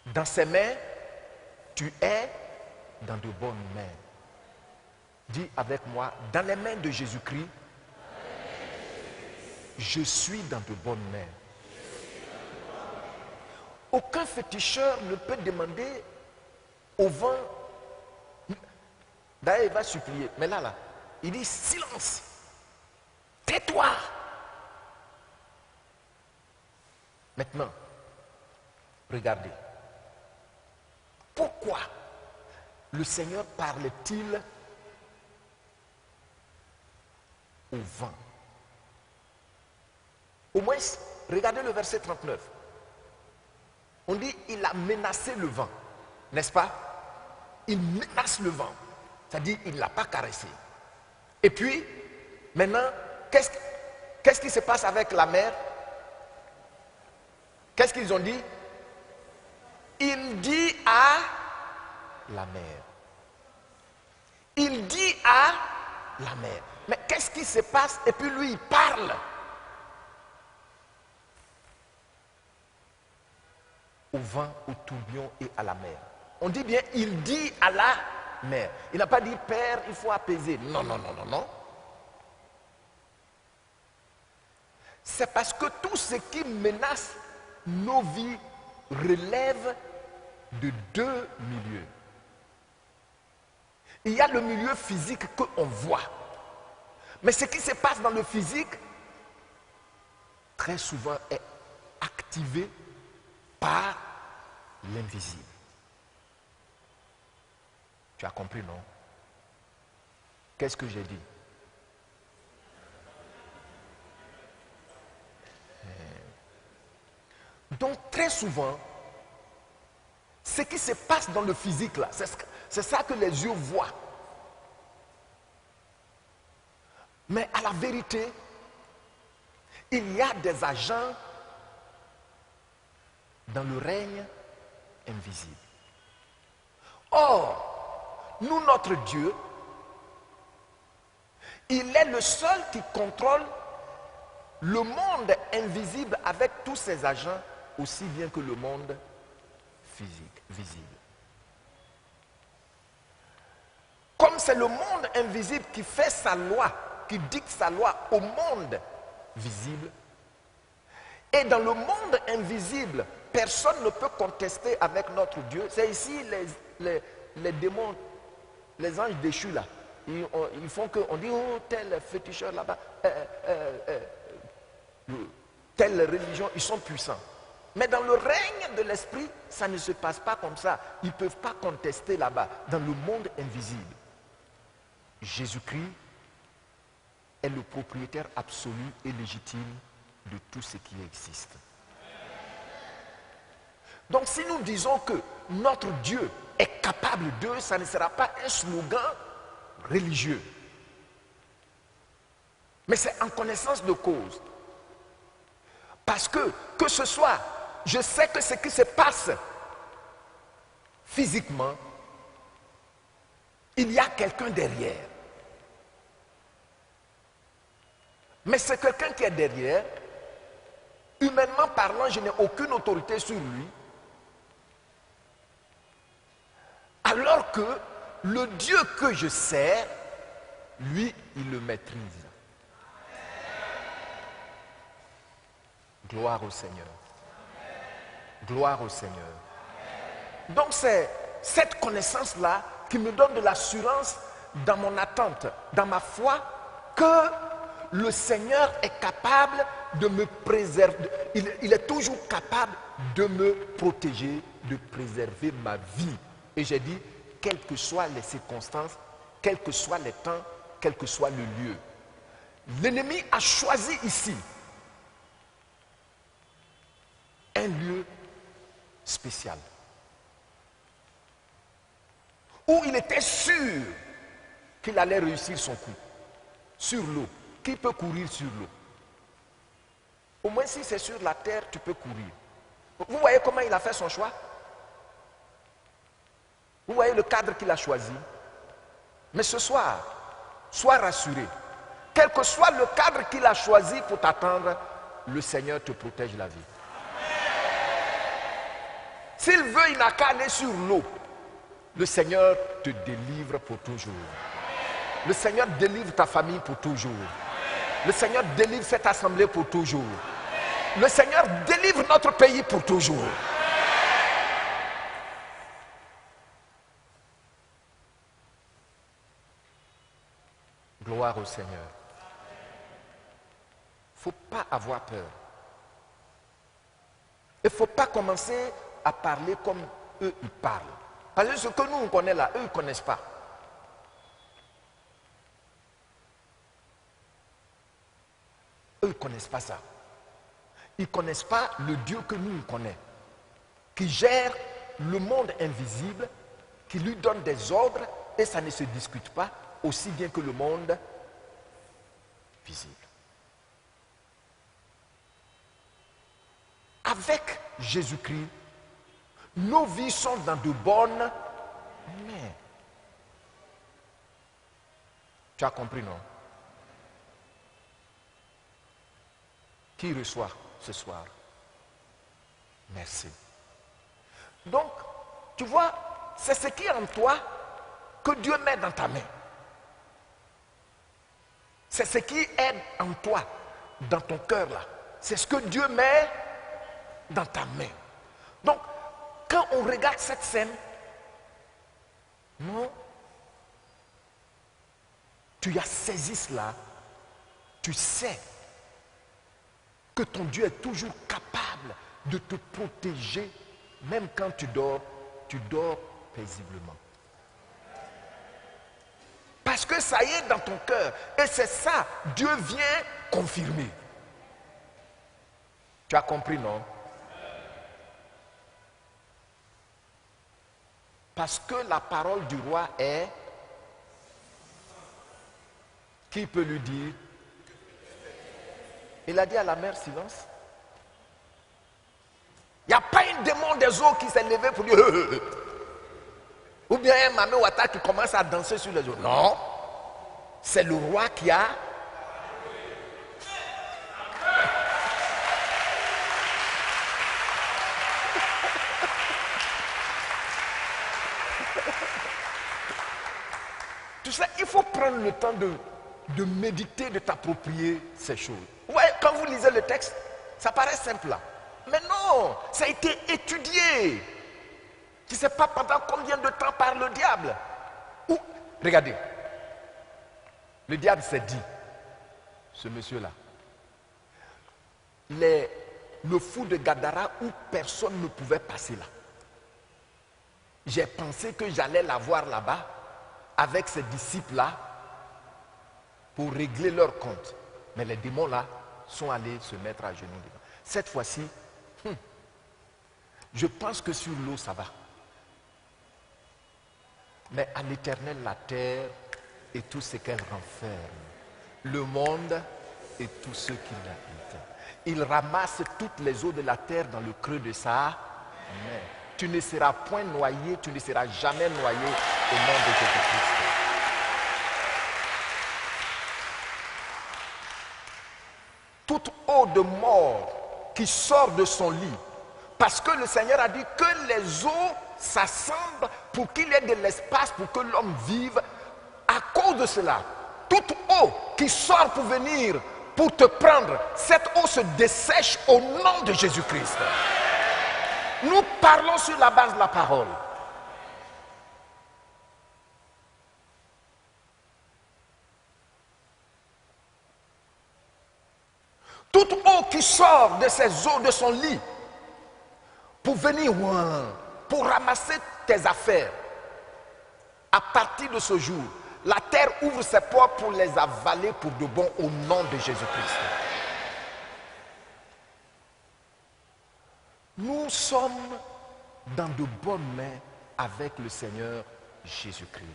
Dans ses mains, tu es dans de bonnes mains. Dis avec moi, dans les mains de Jésus-Christ, je suis dans de bonnes mains. Aucun féticheur ne peut demander au vent. D'ailleurs, il va supplier. Mais là, il dit silence. Tais-toi. Maintenant, regardez. Pourquoi le Seigneur parle-t-il au vent? Au moins, regardez le verset 39. On dit, il a menacé le vent, n'est-ce pas? Il menace le vent, c'est-à-dire il ne l'a pas caressé. Et puis, maintenant, qu'est-ce qui se passe avec la mer? Qu'est-ce qu'ils ont dit? il dit à la mère. Il dit à la mère. Mais qu'est-ce qui se passe? Et puis lui, il parle. Au vent, au tourbillon et à la mer. On dit bien, il dit à la mer. Il n'a pas dit, Père, il faut apaiser. Non, non, non, non, non. C'est parce que tout ce qui menace nos vies relève de deux milieux. Il y a le milieu physique qu'on voit. Mais ce qui se passe dans le physique, très souvent, est activé par l'invisible. Tu as compris, non? Qu'est-ce que j'ai dit? Donc, très souvent, ce qui se passe dans le physique, là, c'est ça que les yeux voient. Mais à la vérité, il y a des agents dans le règne invisible. Or, nous, notre Dieu, il est le seul qui contrôle le monde invisible avec tous ses agents, aussi bien que le monde physique, visible. Comme c'est le monde invisible qui fait sa loi, qui dicte sa loi au monde visible, et dans le monde invisible, personne ne peut contester avec notre Dieu. C'est ici les démons, les anges déchus là. Ils font qu'on dit, oh, tel féticheur là-bas, telle religion, ils sont puissants. Mais dans le règne de l'esprit, ça ne se passe pas comme ça. Ils ne peuvent pas contester là-bas, dans le monde invisible. Jésus-Christ est le propriétaire absolu et légitime de tout ce qui existe. Donc si nous disons que notre Dieu est capable de, ça ne sera pas un slogan religieux. Mais c'est en connaissance de cause. Parce que ce soit, je sais que ce qui se passe physiquement, il y a quelqu'un derrière. Mais c'est quelqu'un qui est derrière, humainement parlant, je n'ai aucune autorité sur lui, alors que le Dieu que je sers, lui, il le maîtrise. Gloire au Seigneur. Gloire au Seigneur. Donc c'est cette connaissance-là qui me donne de l'assurance dans mon attente, dans ma foi, que le Seigneur est capable de me préserver. Il est toujours capable de me protéger, de préserver ma vie. Et j'ai dit, quelles que soient les circonstances, quels que soient les temps, quel que soit le lieu. L'ennemi a choisi ici un lieu spécial où il était sûr qu'il allait réussir son coup sur l'eau. Qui peut courir sur l'eau? Au moins si c'est sur la terre, tu peux courir. Vous voyez comment il a fait son choix? Vous voyez le cadre qu'il a choisi? Mais ce soir, sois rassuré. Quel que soit le cadre qu'il a choisi pour t'attendre, le Seigneur te protège la vie. S'il veut, il n'a qu'à aller sur l'eau. Le Seigneur te délivre pour toujours. Le Seigneur délivre ta famille pour toujours. Le Seigneur délivre cette assemblée pour toujours. Le Seigneur délivre notre pays pour toujours. Gloire au Seigneur. Il ne faut pas avoir peur. Il ne faut pas commencer à parler comme eux, ils parlent. Parce que ce que nous, on connaît là, eux, ils ne connaissent pas. Eux, ils ne connaissent pas ça. Ils ne connaissent pas le Dieu que nous, on connaît. Qui gère le monde invisible, qui lui donne des ordres, et ça ne se discute pas, aussi bien que le monde visible. Avec Jésus-Christ, Nos vies sont dans de bonnes mains. Tu as compris, non? Qui reçoit ce soir? Merci. Donc, tu vois, c'est ce qui est en toi que Dieu met dans ta main. C'est ce qui est en toi, dans ton cœur là. C'est ce que Dieu met dans ta main. Donc, quand on regarde cette scène, non, tu as saisi cela, tu sais que ton Dieu est toujours capable de te protéger, même quand tu dors paisiblement. Parce que ça y est dans ton cœur. Et c'est ça, Dieu vient confirmer. Tu as compris, non? Parce que la parole du roi est... Qui peut lui dire? Il a dit à la mer, silence. Il n'y a pas un démon des eaux qui s'est levé pour dire... Ou bien un Mamé Ouattara qui commence à danser sur les eaux. Non. C'est le roi qui a... Tu sais, il faut prendre le temps de méditer, de t'approprier ces choses. Ouais, quand vous lisez le texte, ça paraît simple là. Mais non, ça a été étudié. Tu ne sais pas pendant combien de temps par le diable. Ou, regardez, le diable s'est dit, ce monsieur-là, le fou de Gadara où personne ne pouvait passer là. J'ai pensé que j'allais la voir là-bas avec ses disciples-là pour régler leur compte. Mais les démons-là sont allés se mettre à genoux devant. Cette fois-ci, je pense que sur l'eau, ça va. Mais à l'Éternel, la terre et tout ce qu'elle renferme, le monde et tous ceux qui l'habitent. Il ramasse toutes les eaux de la terre dans le creux de sa main. Tu ne seras point noyé, tu ne seras jamais noyé au nom de Jésus-Christ. Toute eau de mort qui sort de son lit, parce que le Seigneur a dit que les eaux s'assemblent pour qu'il y ait de l'espace pour que l'homme vive. À cause de cela, toute eau qui sort pour venir, pour te prendre, cette eau se dessèche au nom de Jésus-Christ. Nous parlons sur la base de la parole. Toute eau qui sort de ses eaux, de son lit, pour venir, pour ramasser tes affaires, à partir de ce jour, la terre ouvre ses portes pour les avaler pour de bon au nom de Jésus-Christ. Nous sommes dans de bonnes mains avec le Seigneur Jésus-Christ.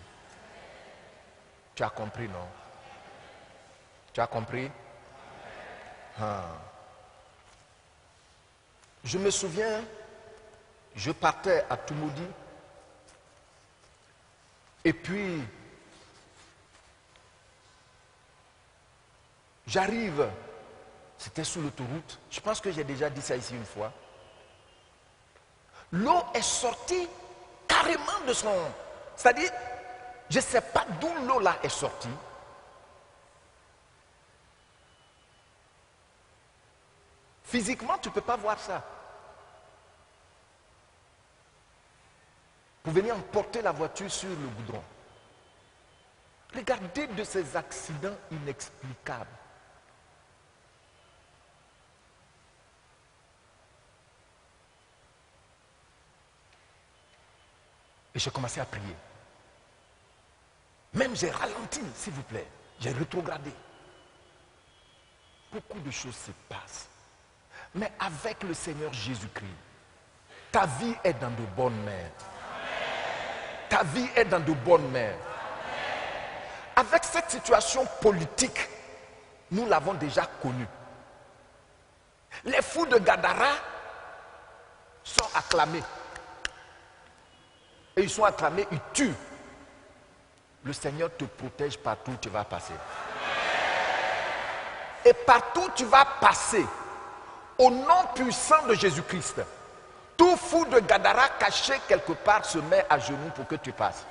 Tu as compris, non? Tu as compris? Je me souviens, je partais à Toumoudi et puis j'arrive, c'était sur l'autoroute, je pense que j'ai déjà dit ça ici une fois. L'eau est sortie carrément de son... C'est-à-dire, je ne sais pas d'où l'eau là est sortie. Physiquement, tu ne peux pas voir ça. Pour venir emporter la voiture sur le goudron. Regardez de ces accidents inexplicables. Et j'ai commencé à prier. Même j'ai ralenti, s'il vous plaît. J'ai rétrogradé. Beaucoup de choses se passent. Mais avec le Seigneur Jésus-Christ, ta vie est dans de bonnes mains. Ta vie est dans de bonnes mains. Avec cette situation politique, nous l'avons déjà connue. Les fous de Gadara sont acclamés. et ils sont acclamés, ils tuent. Le Seigneur te protège partout où tu vas passer. Et partout où tu vas passer, au nom puissant de Jésus-Christ, tout fou de Gadara caché quelque part se met à genoux pour que tu passes.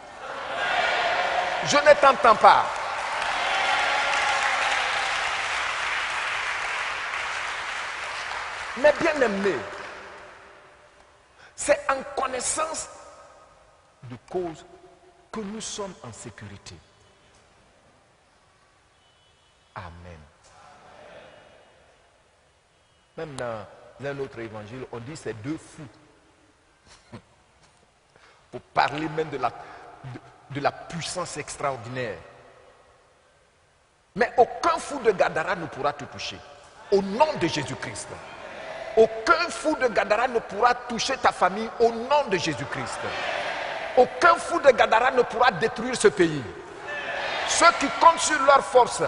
Je ne t'entends pas. Mais bien aimé, c'est en connaissance de cause que nous sommes en sécurité. Amen. Même dans un autre évangile, on dit c'est deux fous. Pour parler même de la puissance extraordinaire. Mais aucun fou de Gadara ne pourra te toucher. Au nom de Jésus-Christ. Aucun fou de Gadara ne pourra toucher ta famille au nom de Jésus-Christ. Aucun fou de Gadara ne pourra détruire ce pays. Ceux qui comptent sur leur force,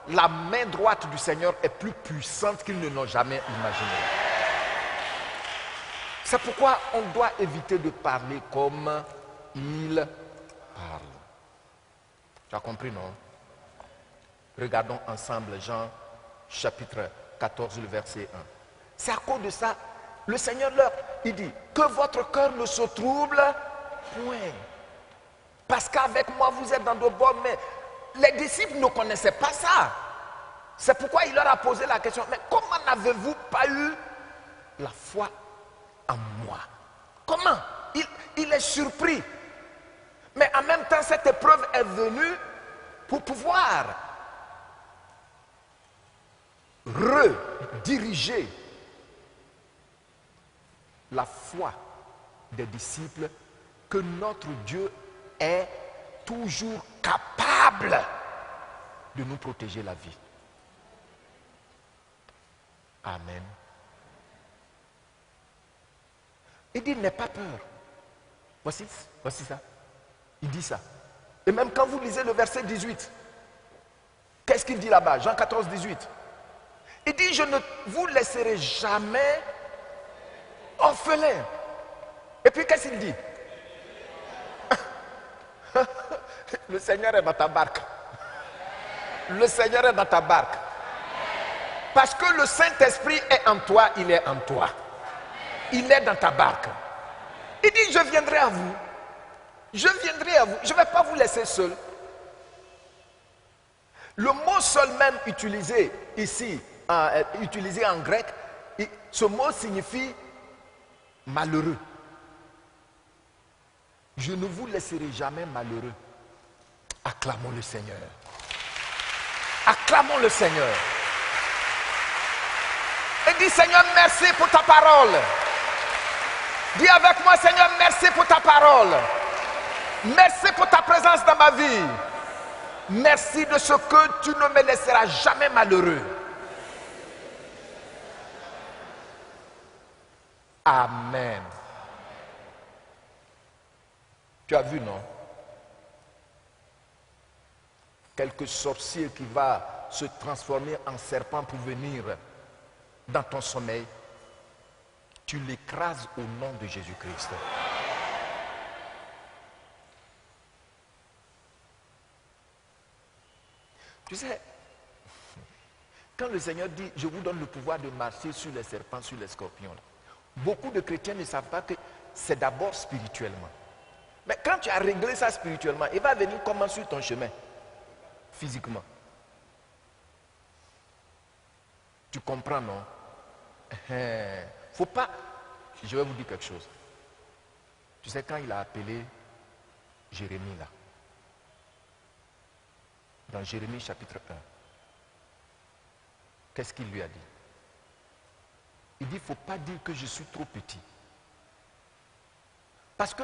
la main droite du Seigneur est plus puissante qu'ils ne l'ont jamais imaginé. C'est pourquoi on doit éviter de parler comme il parle. Tu as compris, non? Regardons ensemble Jean chapitre 14, le verset 1. C'est à cause de ça, le Seigneur il dit, que votre cœur ne se trouble point. Parce qu'avec moi, vous êtes dans de bonnes mains. Les disciples ne connaissaient pas ça. C'est pourquoi il leur a posé la question, mais comment n'avez-vous pas eu la foi en moi? Comment? Il est surpris. Mais en même temps, cette épreuve est venue pour pouvoir rediriger la foi des disciples que notre Dieu est toujours capable de nous protéger la vie. Amen. Il dit, n'aie pas peur. Voici ça. Il dit ça. Et même quand vous lisez le verset 18, qu'est-ce qu'il dit là-bas? Jean 14, 18. Il dit, je ne vous laisserai jamais orphelin. Et puis qu'est-ce qu'il dit? Le Seigneur est dans ta barque. Le Seigneur est dans ta barque. Parce que le Saint-Esprit est en toi, il est en toi. Il est dans ta barque. Il dit, je viendrai à vous. Je viendrai à vous. Je ne vais pas vous laisser seul. Le mot seul même utilisé ici, utilisé en grec, ce mot signifie malheureux. Je ne vous laisserai jamais malheureux. Acclamons le Seigneur. Acclamons le Seigneur. Et dis, Seigneur, merci pour ta parole. Dis avec moi, Seigneur, merci pour ta parole. Merci pour ta présence dans ma vie. Merci de ce que tu ne me laisseras jamais malheureux. Amen. Tu as vu, non? Quelque sorcier qui va se transformer en serpent pour venir dans ton sommeil, tu l'écrases au nom de Jésus-Christ. Tu sais, quand le Seigneur dit, je vous donne le pouvoir de marcher sur les serpents, sur les scorpions, beaucoup de chrétiens ne savent pas que c'est d'abord spirituellement. Mais quand tu as réglé ça spirituellement, il va venir comment sur ton chemin, physiquement. Tu comprends, non? Faut pas. Je vais vous dire quelque chose. Tu sais, quand il a appelé Jérémie là, dans Jérémie chapitre 1, qu'est-ce qu'il lui a dit? Il dit, il ne faut pas dire que je suis trop petit. Parce que,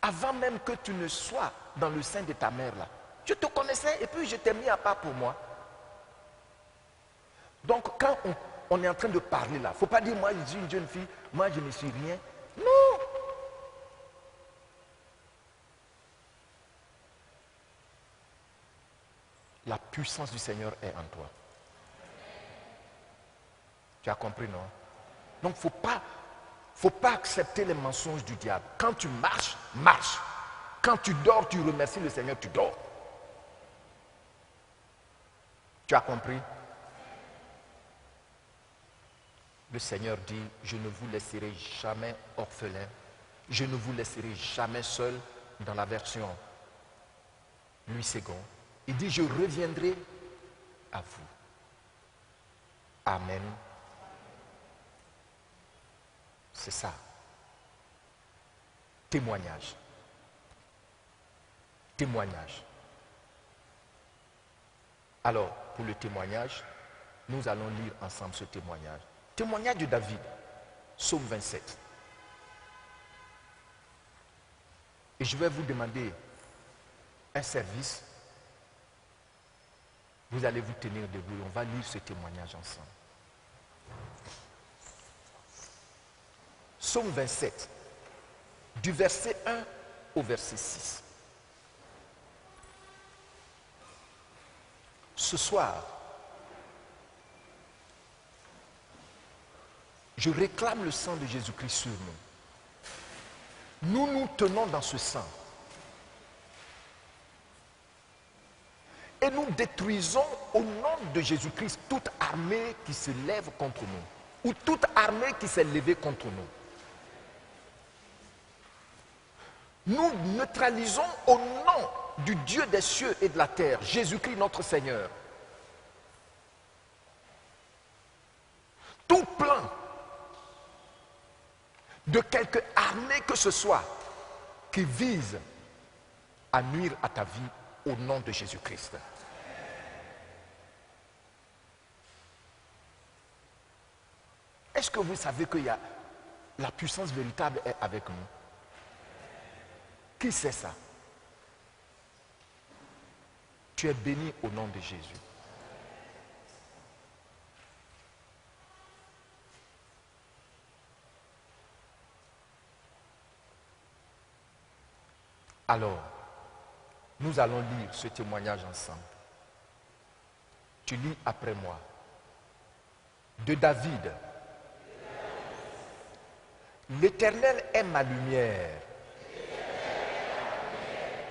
avant même que tu ne sois dans le sein de ta mère là, je te connaissais et puis je t'ai mis à part pour moi. Donc, quand on est en train de parler là, il ne faut pas dire, moi je suis une jeune fille, moi je ne suis rien. Non. La puissance du Seigneur est en toi. Tu as compris, non? Donc, il ne faut pas accepter les mensonges du diable. Quand tu marches, marche. Quand tu dors, tu remercies le Seigneur, tu dors. Tu as compris? Le Seigneur dit, je ne vous laisserai jamais orphelin. Je ne vous laisserai jamais seul, dans la version Louis II. Il dit, je reviendrai à vous. Amen. C'est ça. Témoignage. Témoignage. Alors, pour le témoignage, nous allons lire ensemble ce témoignage. Témoignage de David, Psaume 27. Et je vais vous demander un service. Vous allez vous tenir debout et on va lire ce témoignage ensemble. Psaume 27, du verset 1 au verset 6. Ce soir, je réclame le sang de Jésus-Christ sur nous. Nous nous tenons dans ce sang. Et nous détruisons au nom de Jésus-Christ toute armée qui se lève contre nous. Ou toute armée qui s'est levée contre nous. Nous neutralisons au nom du Dieu des cieux et de la terre, Jésus-Christ notre Seigneur, tout plan de quelque armée que ce soit qui vise à nuire à ta vie au nom de Jésus-Christ. Est-ce que vous savez que la puissance véritable est avec nous? Qui sait ça? Tu es béni au nom de Jésus. Alors, nous allons lire ce témoignage ensemble. Tu lis après moi. De David. L'Éternel est ma lumière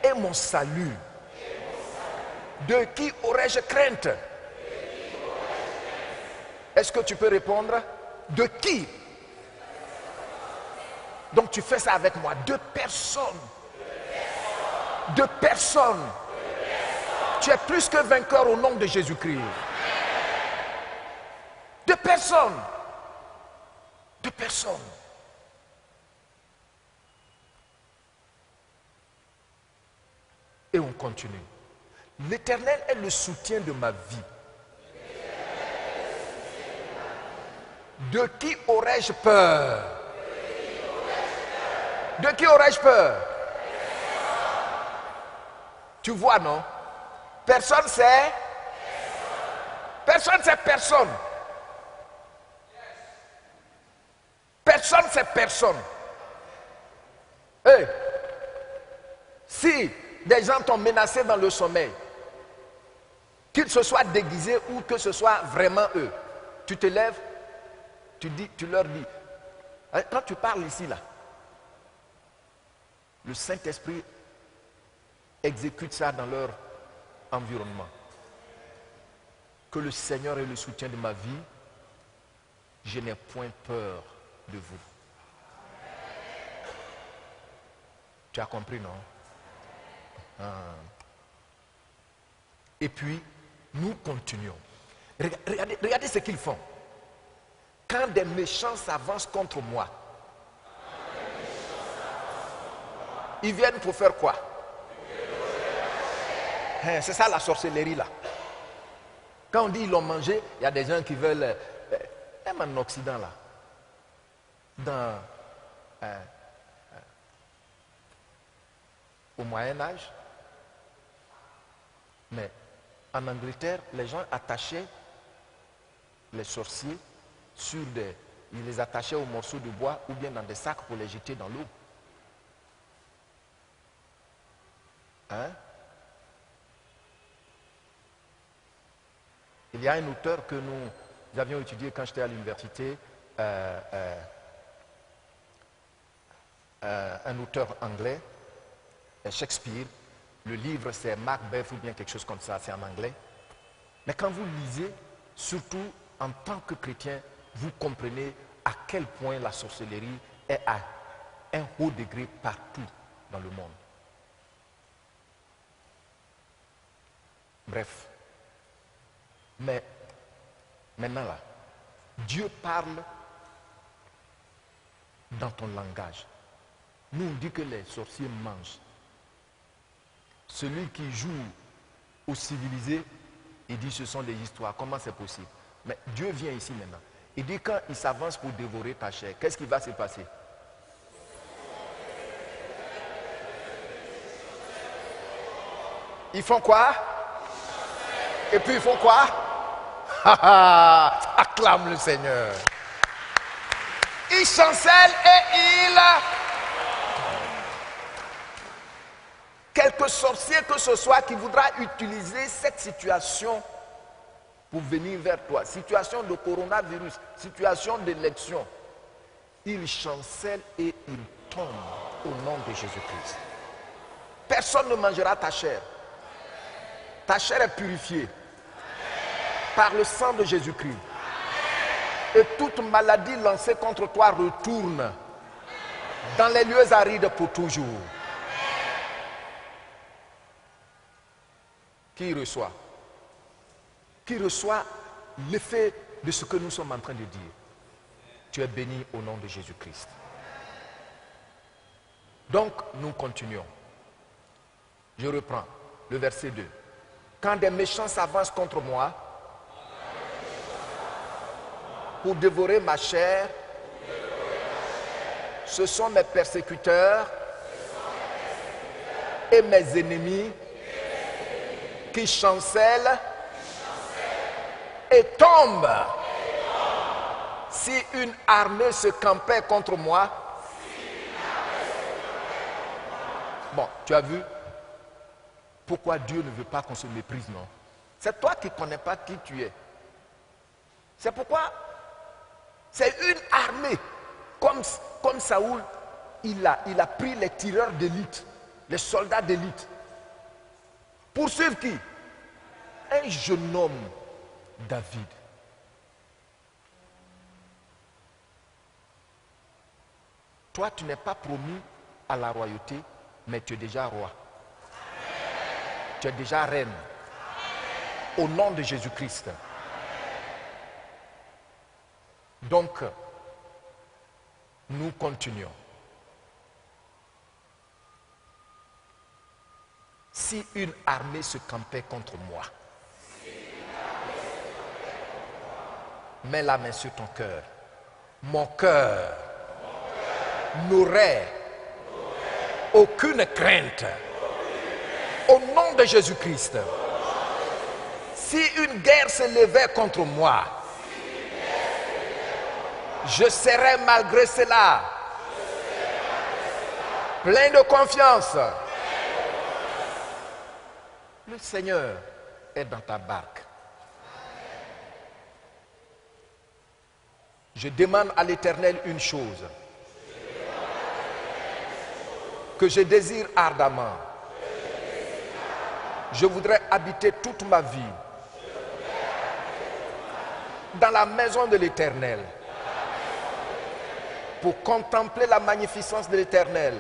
et mon salut. De qui aurais-je crainte? Est-ce que tu peux répondre? De qui? Donc tu fais ça avec moi. De personne. De personne. Tu es plus que vainqueur au nom de Jésus-Christ. De personne. De personne. Et on continue. L'Éternel est le soutien de ma vie. De qui aurais-je peur? De qui aurais-je peur? Tu vois, non? Personne c'est? Personne c'est personne. Personne c'est personne. Hey, si des gens t'ont menacé dans le sommeil, qu'ils se soient déguisés ou que ce soit vraiment eux, tu te lèves, tu leur dis, quand tu parles ici là, le Saint-Esprit exécute ça dans leur environnement. Que le Seigneur est le soutien de ma vie, je n'ai point peur de vous. Tu as compris, non? Et puis, nous continuons. Regardez ce qu'ils font. Quand des méchants s'avancent contre moi, ils viennent pour faire quoi? C'est ça la sorcellerie là. Quand on dit ils l'ont mangé, il y a des gens qui veulent, même en Occident là, au Moyen-Âge, mais en Angleterre, les gens attachaient les sorciers sur ils les attachaient aux morceaux de bois ou bien dans des sacs pour les jeter dans l'eau. Il y a un auteur que nous avions étudié quand j'étais à l'université, un auteur anglais, Shakespeare. Le livre, c'est Macbeth ou bien quelque chose comme ça, c'est en anglais. Mais quand vous lisez, surtout en tant que chrétien, vous comprenez à quel point la sorcellerie est à un haut degré partout dans le monde. Bref. Mais maintenant là, Dieu parle dans ton langage. Nous, on dit que les sorciers mangent. Celui qui joue au civilisé, il dit ce sont des histoires. Comment c'est possible? Mais Dieu vient ici maintenant. Il dit quand il s'avance pour dévorer ta chair, qu'est-ce qui va se passer? Ils font quoi? Et puis ils font quoi? Acclame le Seigneur. Il chancelle et il... Quelque sorcier que ce soit qui voudra utiliser cette situation pour venir vers toi, situation de coronavirus, situation d'élection, il chancelle et il tombe au nom de Jésus-Christ. Personne ne mangera ta chair. Ta chair est purifiée par le sang de Jésus-Christ. Et toute maladie lancée contre toi retourne dans les lieux arides pour toujours. Qui reçoit? Qui reçoit l'effet de ce que nous sommes en train de dire? Tu es béni au nom de Jésus-Christ. Donc, nous continuons. Je reprends le verset 2. Quand des méchants s'avancent contre moi pour dévorer ma chair, ce sont mes persécuteurs et mes ennemis qui chancellent et tombent. Si une armée se campait contre moi, bon, tu as vu pourquoi Dieu ne veut pas qu'on se méprise, non? C'est toi qui ne connais pas qui tu es. C'est pourquoi c'est une armée. Comme Saoul, il a pris les tireurs d'élite, les soldats d'élite. Pour suivre qui? Un jeune homme, David. Toi, tu n'es pas promu à la royauté, mais tu es déjà roi. Tu es déjà reine. Au nom de Jésus-Christ. Donc, nous continuons. Si une armée se campait contre moi, mets la main sur ton cœur. Mon cœur n'aurait aucune crainte. Au nom de Jésus-Christ. Si une guerre se levait contre moi, je serais malgré cela plein de confiance. Le Seigneur est dans ta barque. Je demande à l'Éternel une chose que je désire ardemment. Je voudrais habiter toute ma vie dans la maison de l'Éternel pour contempler la magnificence de l'Éternel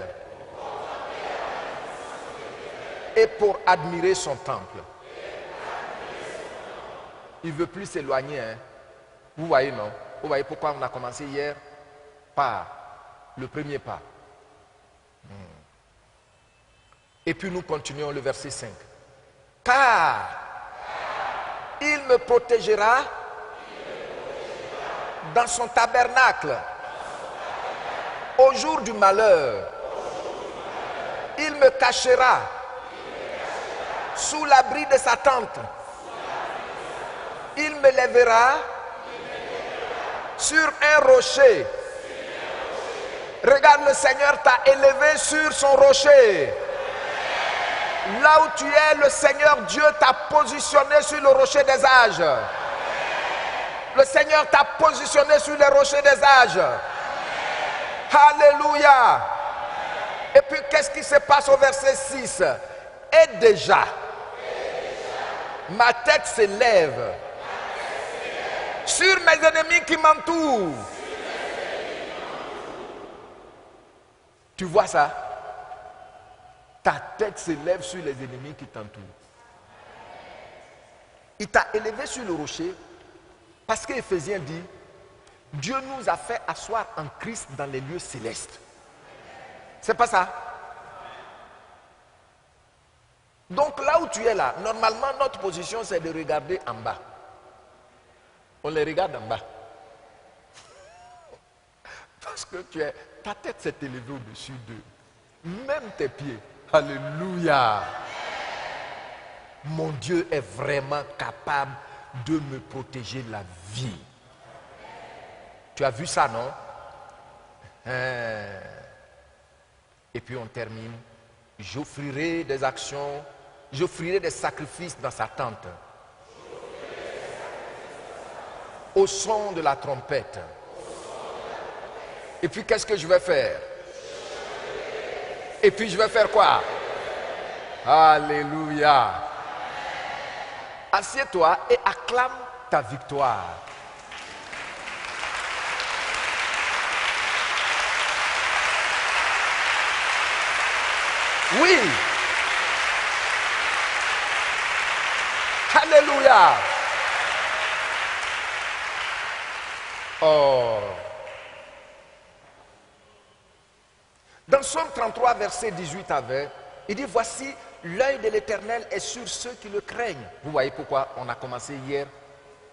et pour admirer son temple. Il ne veut plus s'éloigner. Hein? Vous voyez, non? Vous voyez pourquoi on a commencé hier par le premier pas. Et puis nous continuons le verset 5. Car il me protégera dans son tabernacle au jour du malheur. Il me cachera sous l'abri de sa tente. Il me lèvera sur un rocher. Regarde, le Seigneur t'a élevé sur son rocher. Là où tu es, le Seigneur Dieu t'a positionné sur le rocher des âges. Le Seigneur t'a positionné sur le rocher des âges. Alléluia. Et puis qu'est-ce qui se passe au verset 6? Et déjà, ma tête s'élève sur mes ennemis qui m'entourent. Tu vois ça? Ta tête s'élève sur les ennemis qui t'entourent. Il t'a élevé sur le rocher parce qu'Éphésiens dit, Dieu nous a fait asseoir en Christ dans les lieux célestes. C'est pas ça? Donc là où tu es là, normalement notre position c'est de regarder en bas. On les regarde en bas. Parce que ta tête s'est élevée au-dessus d'eux. Même tes pieds. Alléluia. Mon Dieu est vraiment capable de me protéger la vie. Tu as vu ça, non? Et puis on termine. J'offrirai des actions, j'offrirai des sacrifices dans sa tente. Au son de la trompette. Et puis qu'est-ce que je vais faire? Et puis je vais faire quoi? Alléluia. Assieds-toi et acclame ta victoire. Oui. Alléluia. Oh. Dans Psaume 33, verset 18 à 20, il dit, voici, l'œil de l'Éternel est sur ceux qui le craignent. Vous voyez pourquoi on a commencé hier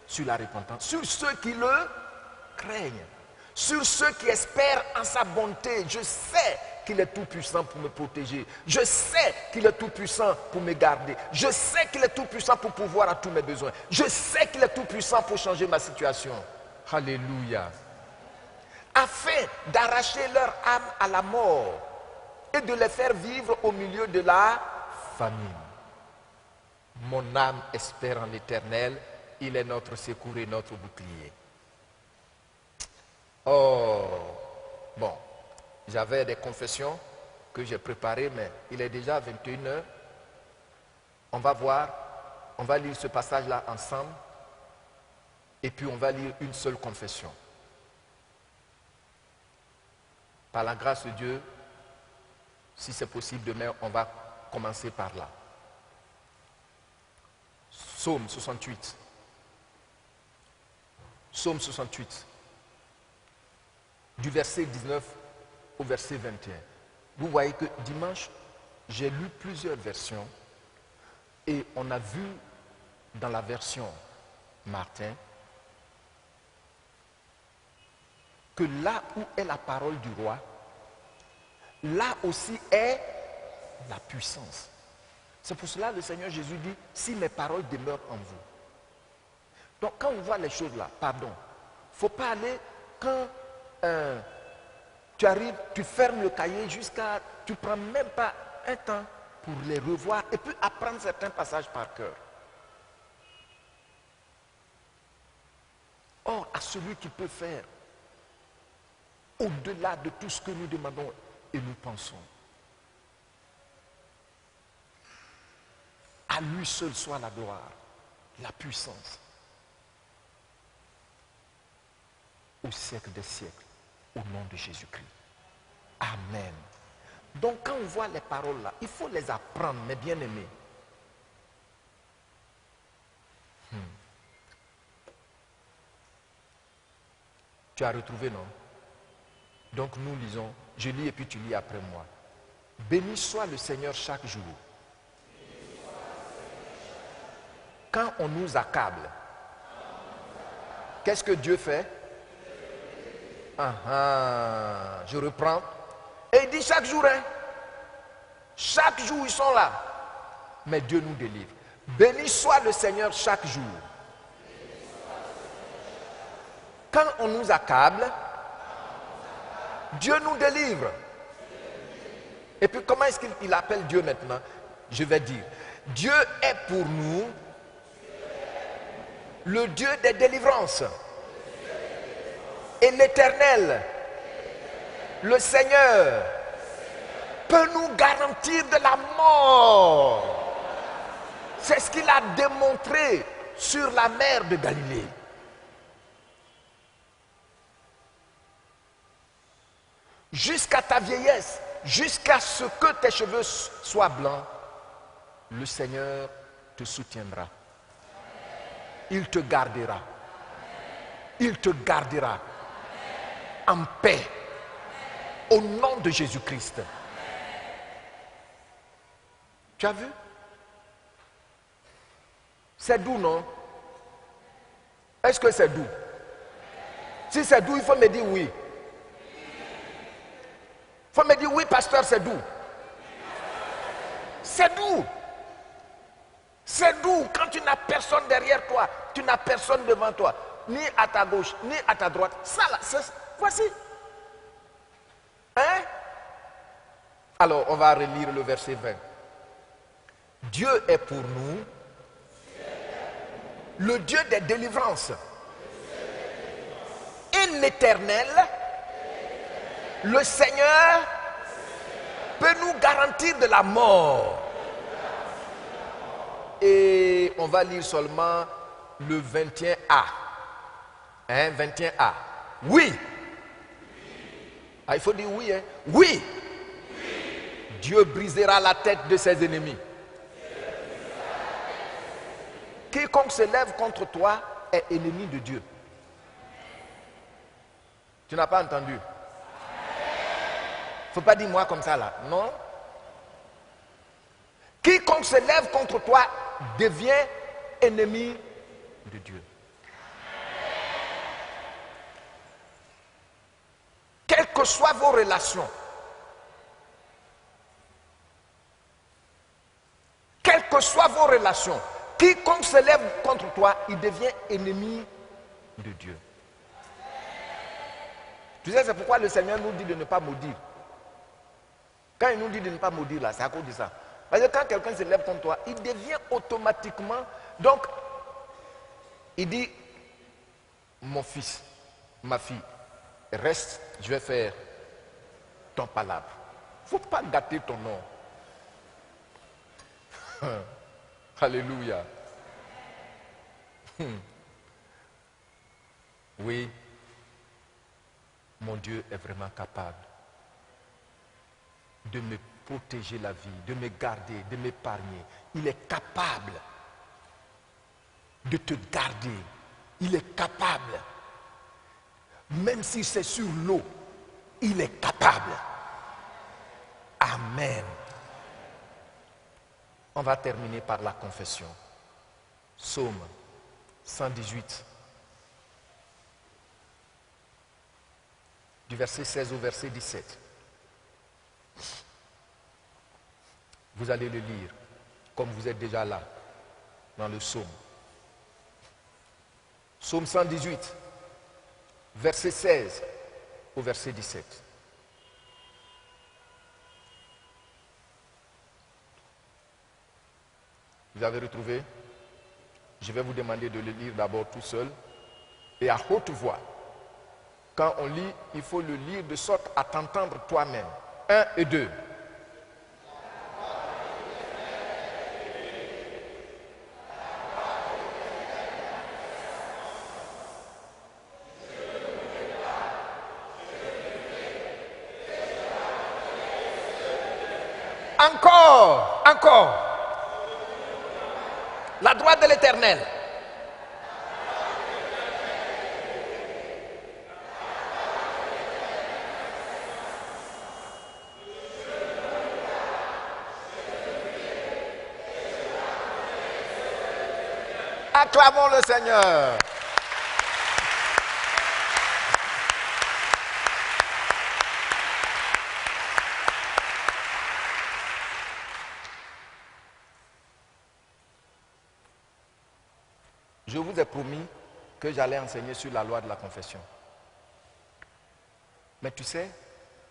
sur la repentance. Sur ceux qui le craignent. Sur ceux qui espèrent en sa bonté. Je sais qu'il est tout puissant pour me protéger. Je sais qu'il est tout puissant pour me garder. Je sais qu'il est tout puissant pour pouvoir à tous mes besoins. Je sais qu'il est tout puissant pour changer ma situation. Alléluia. Afin d'arracher leur âme à la mort et de les faire vivre au milieu de la famine. Mon âme espère en l'Éternel, il est notre secours et notre bouclier. Oh, bon, j'avais des confessions que j'ai préparées, mais il est déjà 21h. On va voir, on va lire ce passage-là ensemble, et puis on va lire une seule confession. Par la grâce de Dieu, si c'est possible, demain, on va commencer par là. Psaume 68. Psaume 68. Du verset 19 au verset 21. Vous voyez que dimanche, j'ai lu plusieurs versions et on a vu dans la version Martin que là où est la parole du roi, là aussi est la puissance. C'est pour cela que le Seigneur Jésus dit, si mes paroles demeurent en vous. Donc quand on voit les choses là, pardon, il ne faut pas aller quand tu arrives, tu fermes le cahier jusqu'à, tu ne prends même pas un temps pour les revoir et puis apprendre certains passages par cœur. Or, à celui qui peut faire au-delà de tout ce que nous demandons et nous pensons. À lui seul soit la gloire, la puissance, au siècle des siècles, au nom de Jésus-Christ. Amen. Donc quand on voit les paroles là, il faut les apprendre, mes bien-aimés. Tu as retrouvé, non? Donc nous lisons, je lis et puis tu lis après moi. Béni soit le Seigneur chaque jour. Quand on nous accable, qu'est-ce que Dieu fait? Je reprends. Et il dit chaque jour, hein? Chaque jour ils sont là. Mais Dieu nous délivre. Béni soit le Seigneur chaque jour. Quand on nous accable, Dieu nous délivre. Et puis comment est-ce qu'il appelle Dieu maintenant? Je vais dire, Dieu est pour nous le Dieu des délivrances. Et l'Éternel, le Seigneur, peut nous garantir de la mort. C'est ce qu'il a démontré sur la mer de Galilée. Jusqu'à ta vieillesse, jusqu'à ce que tes cheveux soient blancs, le Seigneur te soutiendra. Il te gardera. Il te gardera en paix. Au nom de Jésus-Christ. Tu as vu? C'est doux, non? Est-ce que c'est doux? Si c'est doux, il faut me dire oui. Il faut me dire oui, pasteur, c'est doux. C'est doux. C'est doux quand tu n'as personne derrière toi, tu n'as personne devant toi, ni à ta gauche, ni à ta droite. Ça là, voici. Hein? Alors, on va relire le verset 20. Dieu est pour nous le Dieu des délivrances et l'Éternel, le Seigneur, peut nous garantir de la mort. Et on va lire seulement le 21a. Hein, 21a. Oui. Ah, il faut dire oui, hein. Oui. Dieu brisera la tête de ses ennemis. Quiconque se lève contre toi est ennemi de Dieu. Tu n'as pas entendu? Il ne faut pas dire moi comme ça là. Non. Quiconque se lève contre toi devient ennemi de Dieu. Quelles que soient vos relations, quelles que soient vos relations, quiconque se lève contre toi, il devient ennemi de Dieu. Tu sais, c'est pourquoi le Seigneur nous dit de ne pas maudire. Quand il nous dit de ne pas maudire, là, c'est à cause de ça. Parce que quand quelqu'un se lève contre toi, il devient automatiquement... Donc, il dit, mon fils, ma fille, reste, je vais faire ton palabre. Il ne faut pas gâter ton nom. Alléluia. Oui, mon Dieu est vraiment capable de me protéger la vie, de me garder, de m'épargner. Il est capable de te garder. Il est capable. Même si c'est sur l'eau, il est capable. Amen. On va terminer par la confession. Psaume 118. Du verset 16 au verset 17. Vous allez le lire, comme vous êtes déjà là, dans le psaume. Psaume 118, verset 16 au verset 17. Vous avez retrouvé? Je vais vous demander de le lire d'abord tout seul et à haute voix. Quand on lit, il faut le lire de sorte à t'entendre toi-même. 1 et 2. Encore, encore. La droite de l'Éternel. Acclamons le Seigneur. Je vous ai promis que j'allais enseigner sur la loi de la confession. Mais tu sais,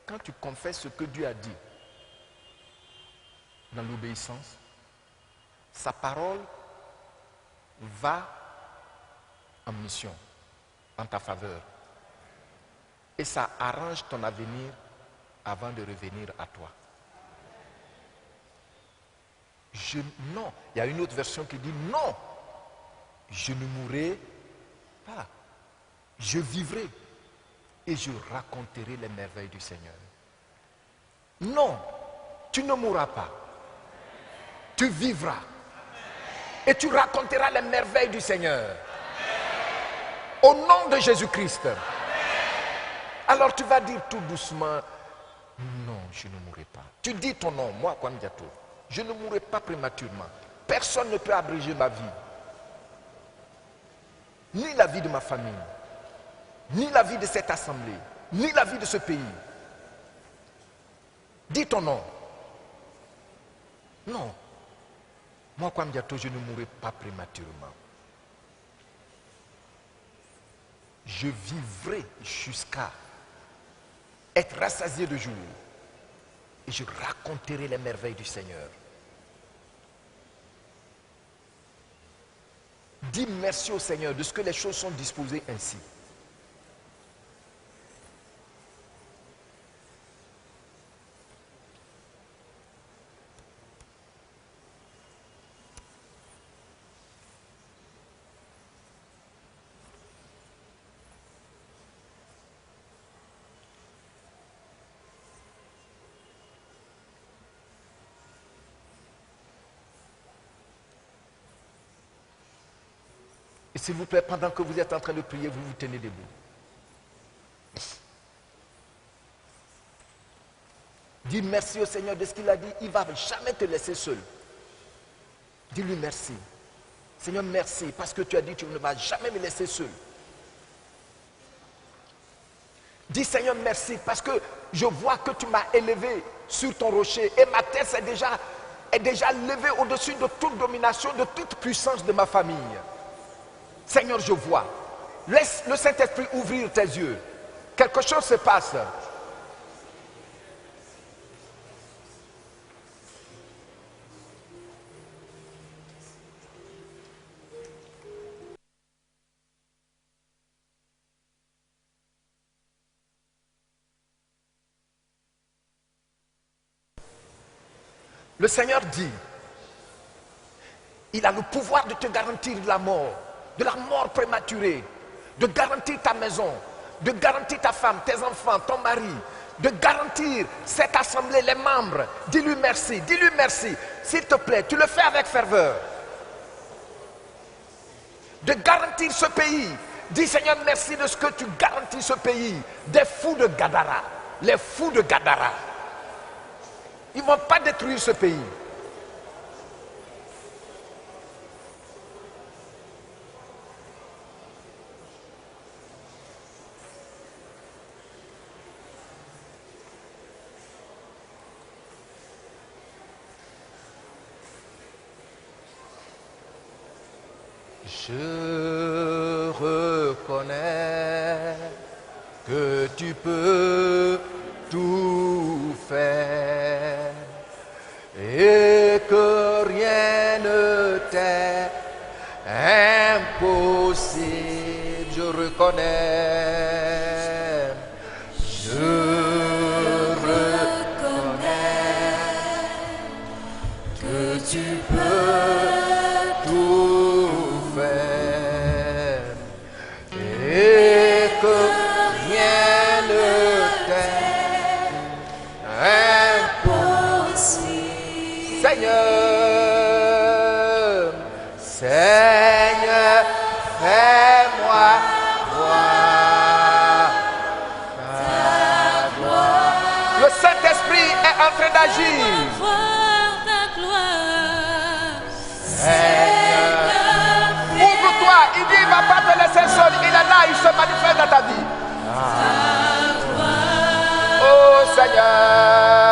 quand tu confesses ce que Dieu a dit dans l'obéissance, sa parole va en mission, en ta faveur. Et ça arrange ton avenir avant de revenir à toi. Non, il y a une autre version qui dit non, je ne mourrai pas. Je vivrai et je raconterai les merveilles du Seigneur. Non, tu ne mourras pas. Tu vivras. Et tu raconteras les merveilles du Seigneur. Au nom de Jésus-Christ. Alors tu vas dire tout doucement, non, je ne mourrai pas. Tu dis ton nom, moi, Kwame-Diato. Je ne mourrai pas prématurément. Personne ne peut abréger ma vie. Ni la vie de ma famille, ni la vie de cette assemblée, ni la vie de ce pays. Dis ton nom. Non. Moi, Kwame-Diato, je ne mourrai pas prématurément. Je vivrai jusqu'à être rassasié de jour. Et je raconterai les merveilles du Seigneur. Dis merci au Seigneur de ce que les choses sont disposées ainsi. Et s'il vous plaît, pendant que vous êtes en train de prier, vous vous tenez debout. Dis merci au Seigneur de ce qu'il a dit. Il ne va jamais te laisser seul. Dis-lui merci. Seigneur, merci parce que tu as dit que tu ne vas jamais me laisser seul. Dis Seigneur, merci parce que je vois que tu m'as élevé sur ton rocher et ma tête est déjà levée au-dessus de toute domination, de toute puissance de ma famille. Seigneur, je vois. Laisse le Saint-Esprit ouvrir tes yeux. Quelque chose se passe. Le Seigneur dit, il a le pouvoir de te garantir de la mort prématurée, de garantir ta maison, de garantir ta femme, tes enfants, ton mari, de garantir cette assemblée, les membres. Dis-lui merci, s'il te plaît, tu le fais avec ferveur. De garantir ce pays. Dis Seigneur, merci de ce que tu garantis ce pays des fous de Gadara. Les fous de Gadara. Ils ne vont pas détruire ce pays. Je reconnais que tu peux tout faire et que rien ne t'est impossible. Je reconnais. Je reconnais que tu peux tout faire et que rien ne t'est impossible. Seigneur, Seigneur, fais-moi voir ta gloire. Le Saint-Esprit est en train d'agir. Ouvre-toi, il dit il ne va pas te laisser seul, il est là, il se manifeste dans ta vie. Oh Seigneur.